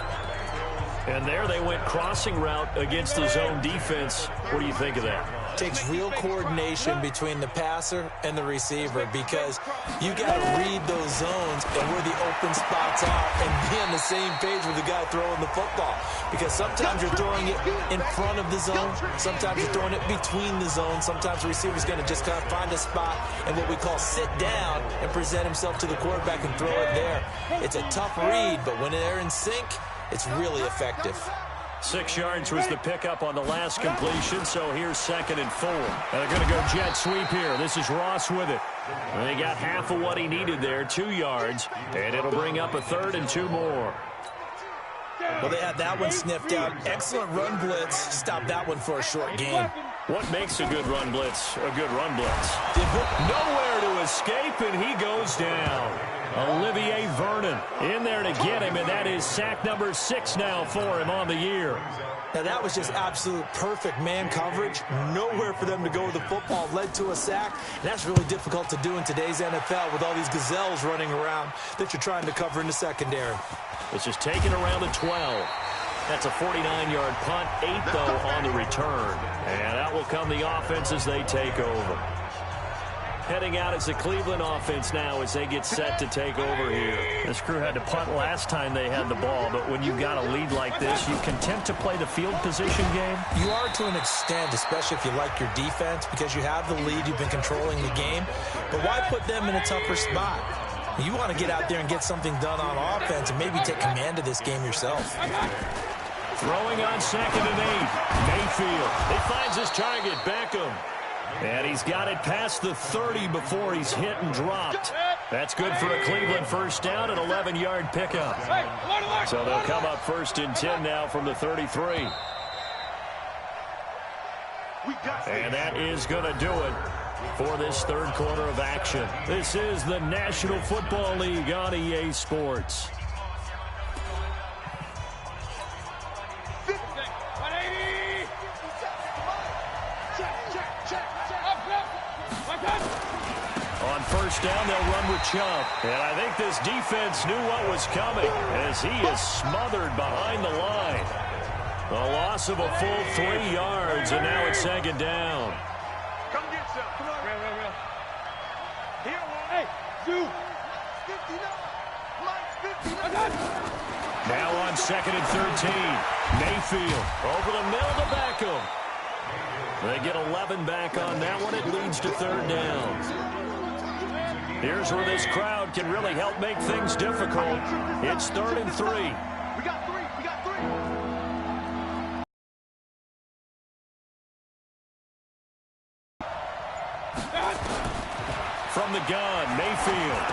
And there they went crossing route against the zone defense. What do you think of that? Takes real coordination between the passer and the receiver because you got to read those zones and where the open spots are and be on the same page with the guy throwing the football. Because sometimes you're throwing it in front of the zone. Sometimes you're throwing it between the zones. Sometimes the receiver's going to just kind of find a spot and what we call sit down and present himself to the quarterback and throw it there. It's a tough read, but when they're in sync, it's really effective. 6 yards was the pickup on the last completion, so here's 2nd and 4. And they're going to go jet sweep here. This is Ross with it. And they got half of what he needed there, 2 yards, and it'll bring up a 3rd and 2 more. Well, they had that one sniffed out. Excellent run blitz. Stop that one for a short game. What makes a good run blitz a good run blitz? Nowhere to escape, and he goes down. Olivier Vernon in there to get him, and that is sack number 6 now for him on the year. Now, that was just absolute perfect man coverage. Nowhere for them to go with the football. Led to a sack. And that's really difficult to do in today's NFL with all these gazelles running around that you're trying to cover in the secondary. This is taken around the 12. That's a 49-yard punt, 8, though, on the return. And out will come the offense as they take over. heading out as the Cleveland offense now as they get set to take over here. This crew had to punt last time they had the ball, but when you've got a lead like this, you content to play the field position game? You are to an extent, especially if you like your defense, because you have the lead, you've been controlling the game. But why put them in a tougher spot? You want to get out there and get something done on offense and maybe take command of this game yourself. Throwing on 2nd and 8. Mayfield. He finds his target, Beckham. And he's got it past the 30 before he's hit and dropped. That's good for a Cleveland first down, an 11-yard pickup. So they'll come up 1st and 10 now from the 33. And that is going to do it for this third quarter of action. This is the National Football League on EA Sports. On first down, they'll run with Chubb. And I think this defense knew what was coming as he is smothered behind the line. A loss of a full 3 yards, and now it's 2nd down. Come get some. Come on. Real. Here, hey, shoot. 59. Mike's 59. Now on 2nd and 13. Mayfield over the middle to Beckham. They get 11 back on that one. It leads to 3rd down. Here's where this crowd can really help make things difficult. It's 3rd and 3. We got 3. From the gun, Mayfield.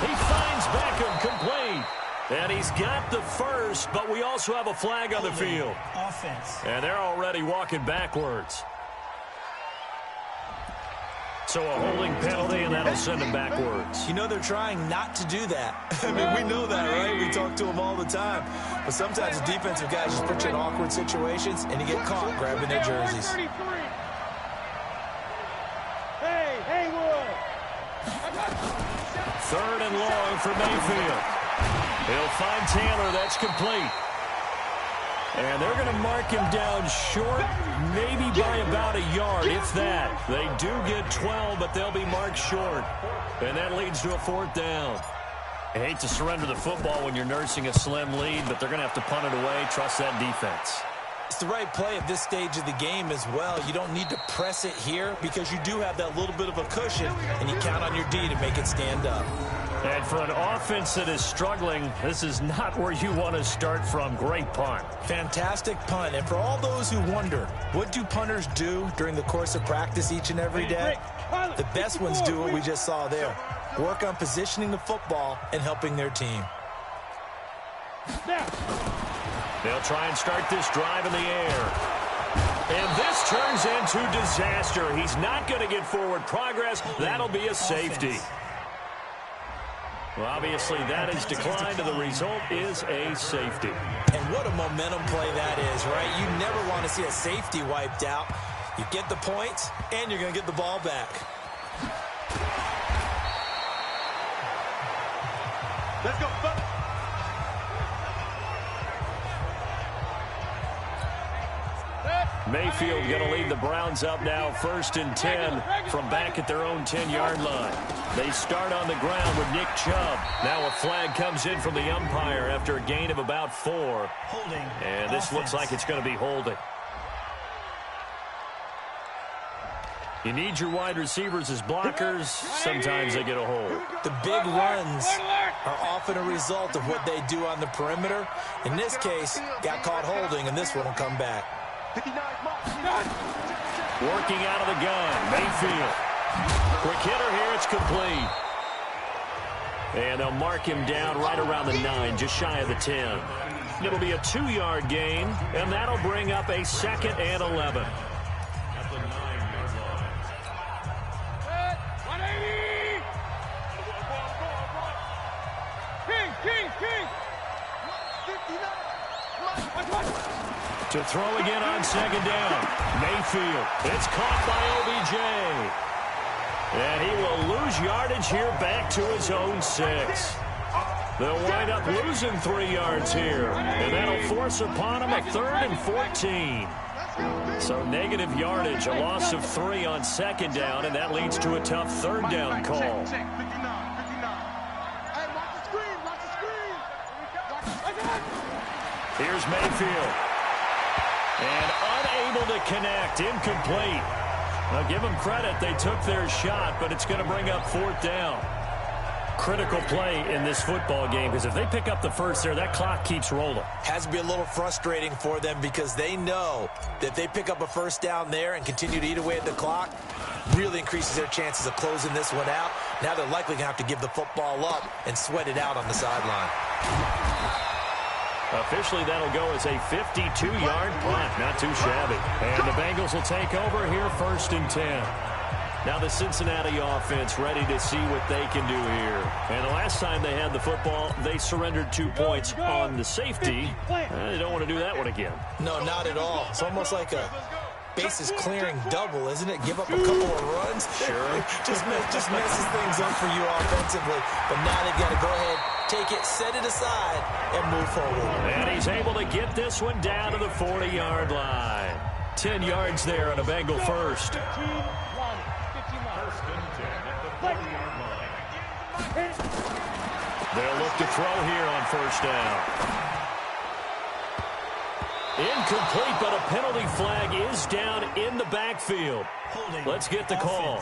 He finds Beckham complete. And he's got the first, but we also have a flag on the field. Offense. And they're already walking backwards. So a holding penalty, and that'll send them backwards. You know they're trying not to do that. I mean, we know that, right? We talk to them all the time. But sometimes the defensive guys just put you in awkward situations, and you get caught grabbing their jerseys. Hey, Haywood. 3rd and long for Mayfield. He'll find Taylor. That's complete. And they're going to mark him down short, maybe by about a yard, if that. They do get 12, but they'll be marked short. And that leads to a 4th down. I hate to surrender the football when you're nursing a slim lead, but they're going to have to punt it away. Trust that defense. It's the right play at this stage of the game as well. You don't need to press it here because you do have that little bit of a cushion, and you count on your D to make it stand up. And for an offense that is struggling, this is not where you want to start from. Great punt. Fantastic punt. And for all those who wonder, what do punters do during the course of practice each and every day? The best ones do what we just saw there. Work on positioning the football and helping their team. They'll try and start this drive in the air. And this turns into disaster. He's not going to get forward progress. That'll be a safety. Well, obviously, that is declined, and the result is a safety. And what a momentum play that is, right? You never want to see a safety wiped out. You get the points, and you're going to get the ball back. Let's go, fellas. Mayfield going to lead the Browns up now, 1st and 10 from back at their own 10-yard line. They start on the ground with Nick Chubb. Now a flag comes in from the umpire after a gain of about 4. Holding. And this looks like it's going to be holding. You need your wide receivers as blockers. Sometimes they get a hold. The big runs are often a result of what they do on the perimeter. In this case, got caught holding, and this one will come back. Working out of the gun, Mayfield. Quick hitter here, it's complete. And they'll mark him down right around the 9, just shy of the 10. It'll be a 2-yard gain, and that'll bring up a 2nd and 11. At the 9-yard line. 180! King! 59! To throw again on 2nd down. Mayfield. It's caught by OBJ. And he will lose yardage here back to his own 6. They'll wind up losing 3 yards here. And that'll force upon him a 3rd and 14. So negative yardage, a loss of 3 on second down, and that leads to a tough third down call. Here's Mayfield. And unable to connect, incomplete. Now give them credit, they took their shot, but it's going to bring up 4th down. Critical play in this football game, because if they pick up the first there, that clock keeps rolling. Has to be a little frustrating for them because they know that if they pick up a first down there and continue to eat away at the clock, really increases their chances of closing this one out. Now they're likely going to have to give the football up and sweat it out on the sideline. Officially, that'll go as a 52-yard punt. Not too shabby. And the Bengals will take over here, 1st and 10. Now the Cincinnati offense ready to see what they can do here. And the last time they had the football, they surrendered 2 points on the safety. They don't want to do that one again. No, not at all. It's almost like a bases clearing double, isn't it? Give up a couple of runs. Sure. just messes things up for you offensively. But now they've got to go ahead, take it, set it aside, and move forward. And he's able to get this one down to the 40-yard line. 10 yards there on a Bengal first. They'll look to throw here on 1st down. Incomplete, but a penalty flag is down in the backfield. Let's get the call.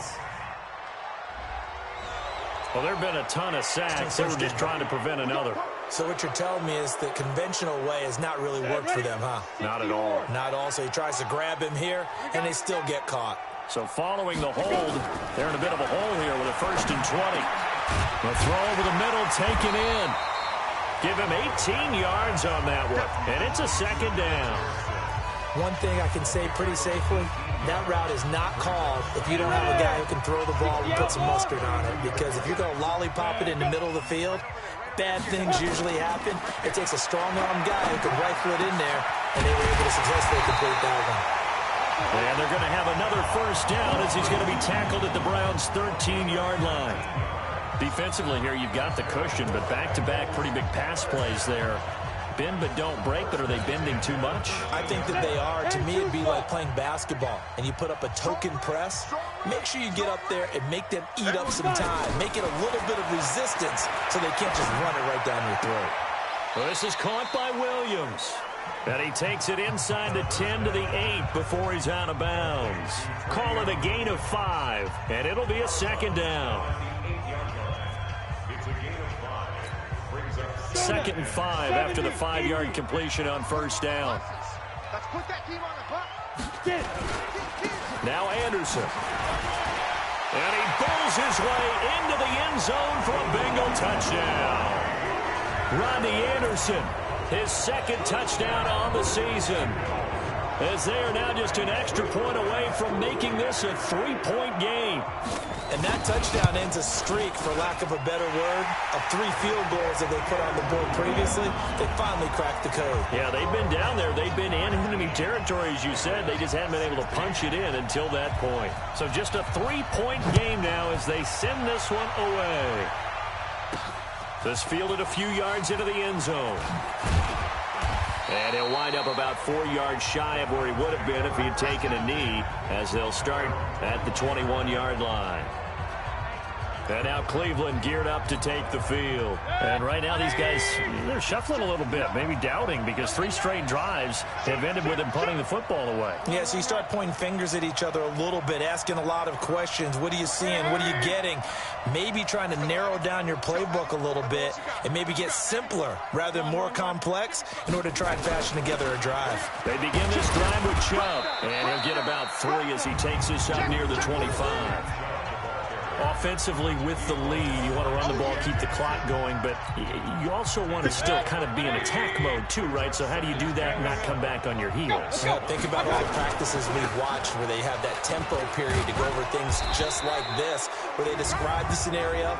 Well, there have been a ton of sacks. They were just trying to prevent another. So what you're telling me is the conventional way has not really worked for them, huh? Not at all. Not all. So he tries to grab him here, and they still get caught. So following the hold, they're in a bit of a hole here with a 1st and 20. The throw over the middle taken in. Give him 18 yards on that one, and it's a 2nd down. One thing I can say pretty safely, that route is not called if you don't have a guy who can throw the ball and put some mustard on it. Because if you're going to lollipop it in the middle of the field, bad things usually happen. It takes a strong-arm guy who can rifle it in there, and they were able to successfully complete that one. And they're going to have another 1st down as he's going to be tackled at the Browns' 13-yard line. Defensively here, you've got the cushion, but back-to-back pretty big pass plays there. Bend but don't break, but are they bending too much? I think that they are. To me, it'd be like playing basketball, and you put up a token press. Make sure you get up there and make them eat up some time. Make it a little bit of resistance so they can't just run it right down your throat. Well, this is caught by Williams. And he takes it inside the 10 to the 8 before he's out of bounds. Call it a gain of 5, and it'll be a 2nd down. 2nd and 5 after the 5-yard completion on 1st down. Now Anderson. And he bowls his way into the end zone for a Bengal touchdown. Rodney Anderson, his 2nd touchdown on the season, as they are now just an extra point away from making this a 3-point game. And that touchdown ends a streak, for lack of a better word, of 3 field goals that they put on the board previously. They finally cracked the code. Yeah, they've been down there. They've been in enemy territory, as you said. They just haven't been able to punch it in until that point. So just a 3-point game now as they send this one away. This fielded a few yards into the end zone. And he'll wind up about 4 yards shy of where he would have been if he had taken a knee, as they'll start at the 21-yard line. And now Cleveland geared up to take the field. And right now these guys, they're shuffling a little bit, maybe doubting, because 3 straight drives have ended with them punting the football away. Yeah, so you start pointing fingers at each other a little bit, asking a lot of questions. What are you seeing? What are you getting? Maybe trying to narrow down your playbook a little bit and maybe get simpler rather than more complex in order to try and fashion together a drive. They begin this drive with Chubb, and he'll get about 3 as he takes this up near the 25. Offensively with the lead, you want to run the ball, keep the clock going, but you also want to still kind of be in attack mode too, right? So how do you do that and not come back on your heels? You know, think about all the practices we've watched where they have that tempo period to go over things just like this, where they describe the scenario,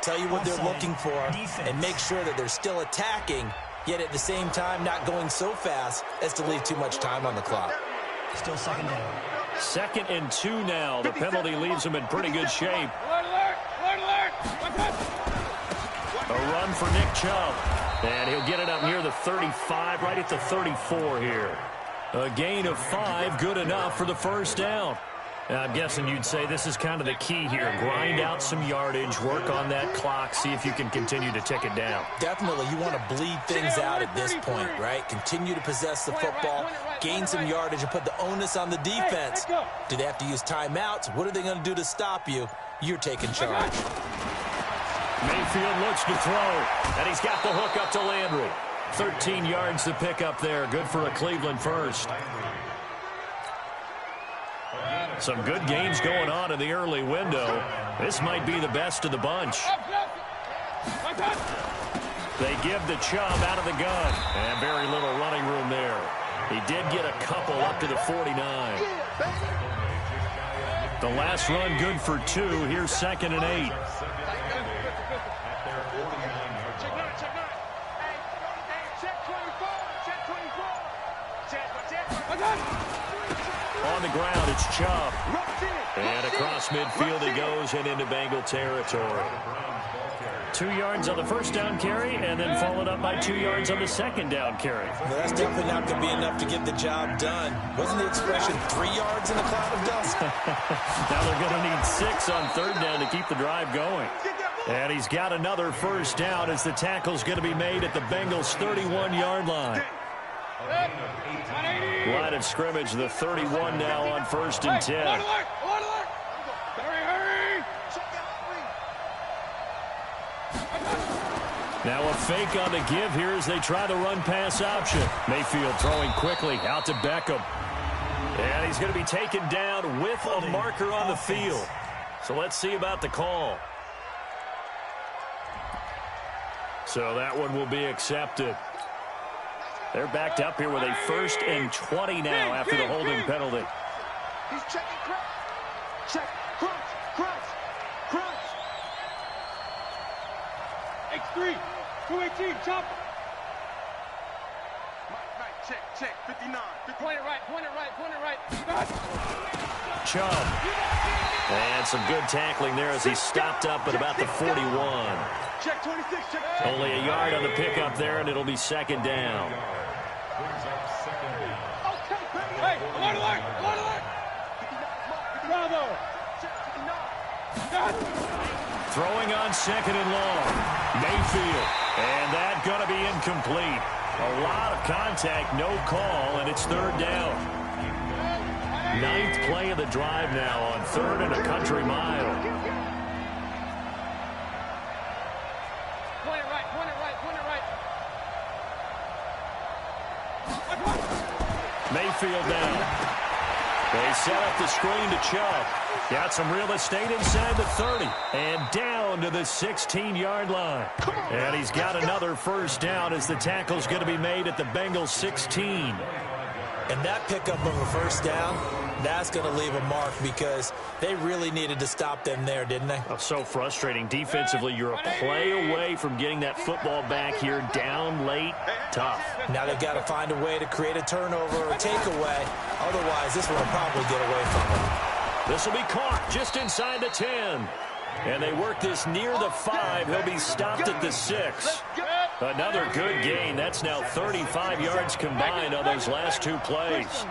tell you what they're looking for, and make sure that they're still attacking, yet at the same time not going so fast as to leave too much time on the clock. Still 2nd down. 2nd and 2 now. The penalty leaves them in pretty good shape. A run for Nick Chubb. And he'll get it up near the 35, right at the 34 here. A gain of 5, good enough for the first down. Now, I'm guessing you'd say this is kind of the key here. Grind out some yardage, work on that clock, see if you can continue to tick it down. Definitely, you want to bleed things out at this point, right? Continue to possess the football, gain some yardage, and put the onus on the defense. Do they have to use timeouts? What are they going to do to stop you? You're taking charge. Mayfield looks to throw, and he's got the hook up to Landry. 13 yards to pick up there. Good for a Cleveland first. Some good games going on in the early window. This might be the best of the bunch. They give the Chubb out of the gun. And very little running room there. He did get a couple up to the 49. The last run good for 2. Here's 2nd and 8. On the ground, it's Chubb. And across midfield he goes and into Bengal territory. 2 yards on the first down carry, and then followed up by 2 yards on the second down carry. Well, that's definitely not going to be enough to get the job done. Wasn't the expression 3 yards in a cloud of dust? Now they're going to need 6 on third down to keep the drive going. And he's got another first down as the tackle's going to be made at the Bengals' 31-yard line. Line of scrimmage, the 31 now on 1st and 10. Now a fake on the give here as they try the run-pass option. Mayfield throwing quickly out to Beckham. And he's going to be taken down with a marker on the field. So let's see about the call. So that one will be accepted. They're backed up here with a 1st and 20 now after the holding penalty. He's checking crunch. Check. Crunch. X3. 218. Chop. Right. Check. 59. Point it right. Chubb. And some good tackling there as he stopped up at about the 41. Check 26. Only a yard on the pickup there, and it'll be 2nd down. Hey, alert. Bravo. Throwing on 2nd and long. Mayfield. And that going to be incomplete. A lot of contact, no call, and it's 3rd down. 9th play of the drive now on 3rd and a country mile. Point it right. Mayfield down. They set up the screen to Chubb. Got some real estate inside the 30. And down to the 16-yard line. And he's got another first down as the tackle's going to be made at the Bengals 16. And that pickup of a first down, that's going to leave a mark because they really needed to stop them there, didn't they? Oh, so frustrating. Defensively, you're a play away from getting that football back here down late. Tough. Now they've got to find a way to create a turnover or takeaway. Otherwise, this one will probably get away from them. This will be caught just inside the 10. And they work this near the 5. He'll be stopped at the 6. Another good gain. That's now 35 yards combined on those last 2 plays.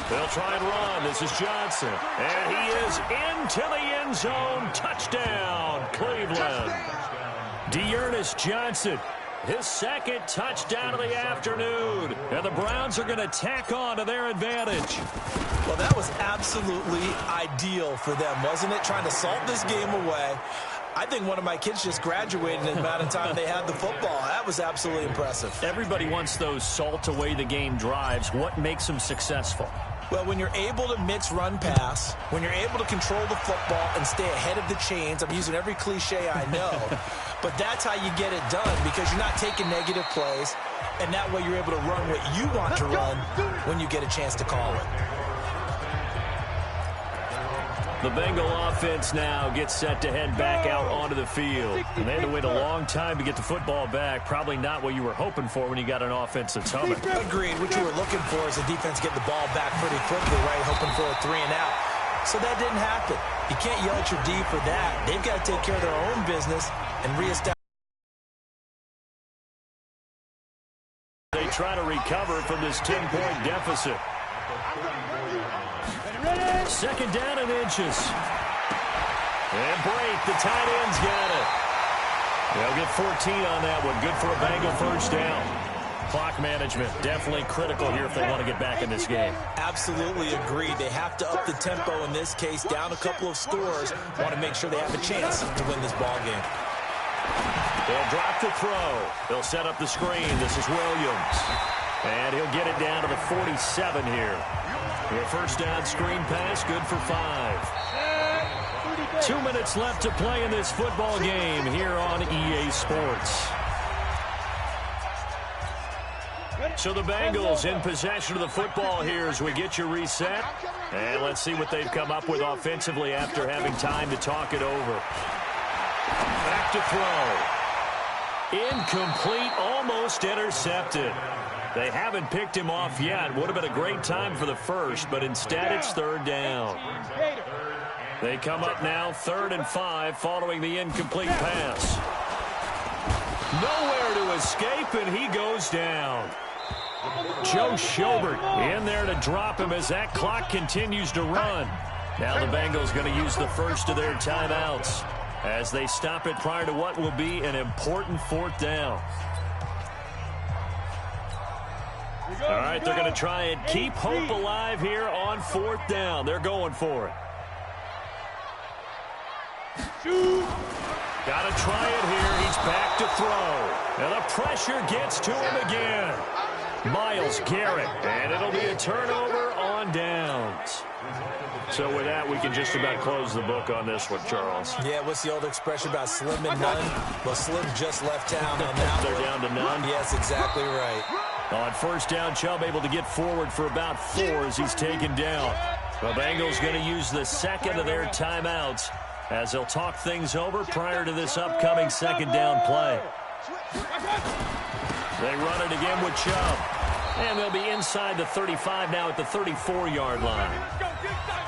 They'll try and run. This is Johnson. And he is into the end zone. Touchdown, Cleveland. Dearness Johnson, his 2nd touchdown of the afternoon. And the Browns are going to tack on to their advantage. Well, that was absolutely ideal for them, wasn't it? Trying to salt this game away. I think one of my kids just graduated in the amount of time they had the football. That was absolutely impressive. Everybody wants those salt away the game drives. What makes them successful? Well, when you're able to mix run pass, when you're able to control the football and stay ahead of the chains, I'm using every cliche I know, but that's how you get it done because you're not taking negative plays, and that way you're able to run what you want to run when you get a chance to call it. The Bengal offense now gets set to head back out onto the field. And they had to wait a long time to get the football back. Probably not what you were hoping for when you got an offense that's humming. Agreed. What you were looking for is the defense get the ball back pretty quickly, right? Hoping for a 3 and out. So that didn't happen. You can't yell at your D for that. They've got to take care of their own business and reestablish. They try to recover from this 10-point deficit. Second down and inches. And Brate, the tight end's got it. They'll get 14 on that one. Good for a Bengal first down. Clock management definitely critical here if they want to get back in this game. Absolutely agreed. They have to up the tempo in this case, down a couple of scores. Want to make sure they have a chance to win this ball game. They'll drop the throw. They'll set up the screen. This is Williams. And he'll get it down to the 47 here. A first down screen pass, good for 5. 2 minutes left to play in this football game here on EA Sports. So the Bengals in possession of the football here as we get you reset. And let's see what they've come up with offensively after having time to talk it over. Back to throw. Incomplete, almost intercepted. They haven't picked him off yet. Would have been a great time for the first, but instead it's third down. They come up now 3rd and 5 following the incomplete pass. Nowhere to escape, and he goes down. Joe Schobert in there to drop him as that clock continues to run. Now the Bengals going to use the first of their timeouts as they stop it prior to what will be an important 4th down. All right, they're going to try and keep hope alive here on 4th down. They're going for it. Got to try it here. He's back to throw. And the pressure gets to him again. Myles Garrett. And it'll be a turnover on downs. So with that, we can just about close the book on this one, Charles. Yeah, what's the old expression about slim and none? Well, Slim just left town on that. They're down to none? Yes, exactly right. On first down, Chubb able to get forward for about 4 as he's taken down. The Bengals going to use the second of their timeouts as they'll talk things over prior to this upcoming 2nd down play. They run it again with Chubb. And they'll be inside the 35 now at the 34-yard line.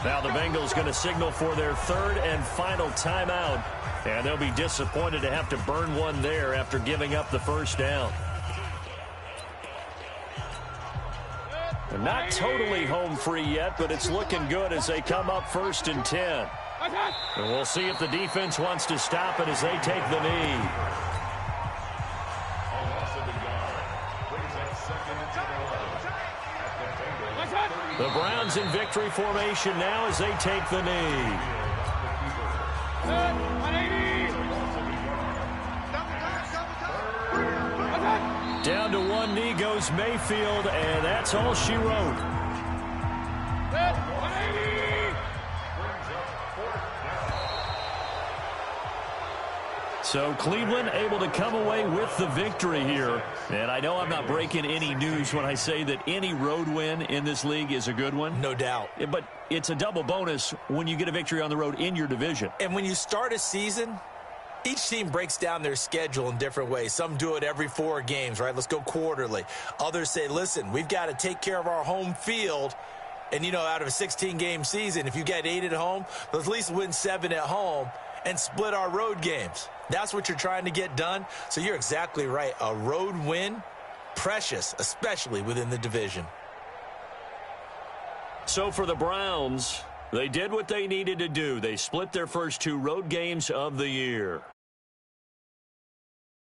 Now the Bengals going to signal for their 3rd and final timeout. And they'll be disappointed to have to burn one there after giving up the first down. They're not totally home free yet, but it's looking good as they come up 1st and 10. And we'll see if the defense wants to stop it as they take the knee. The Browns in victory formation now as they take the knee. Down to one knee goes Mayfield, and that's all she wrote. So Cleveland able to come away with the victory here. And I know I'm not breaking any news when I say that any road win in this league is a good one. No doubt. But it's a double bonus when you get a victory on the road in your division. And when you start a season, each team breaks down their schedule in different ways. Some do it every 4 games, right? Let's go quarterly. Others say, listen, we've got to take care of our home field. And, you know, out of a 16-game season, if you get 8 at home, let's at least win 7 at home and split our road games. That's what you're trying to get done. So you're exactly right. A road win, precious, especially within the division. So for the Browns, they did what they needed to do. They split their first 2 road games of the year.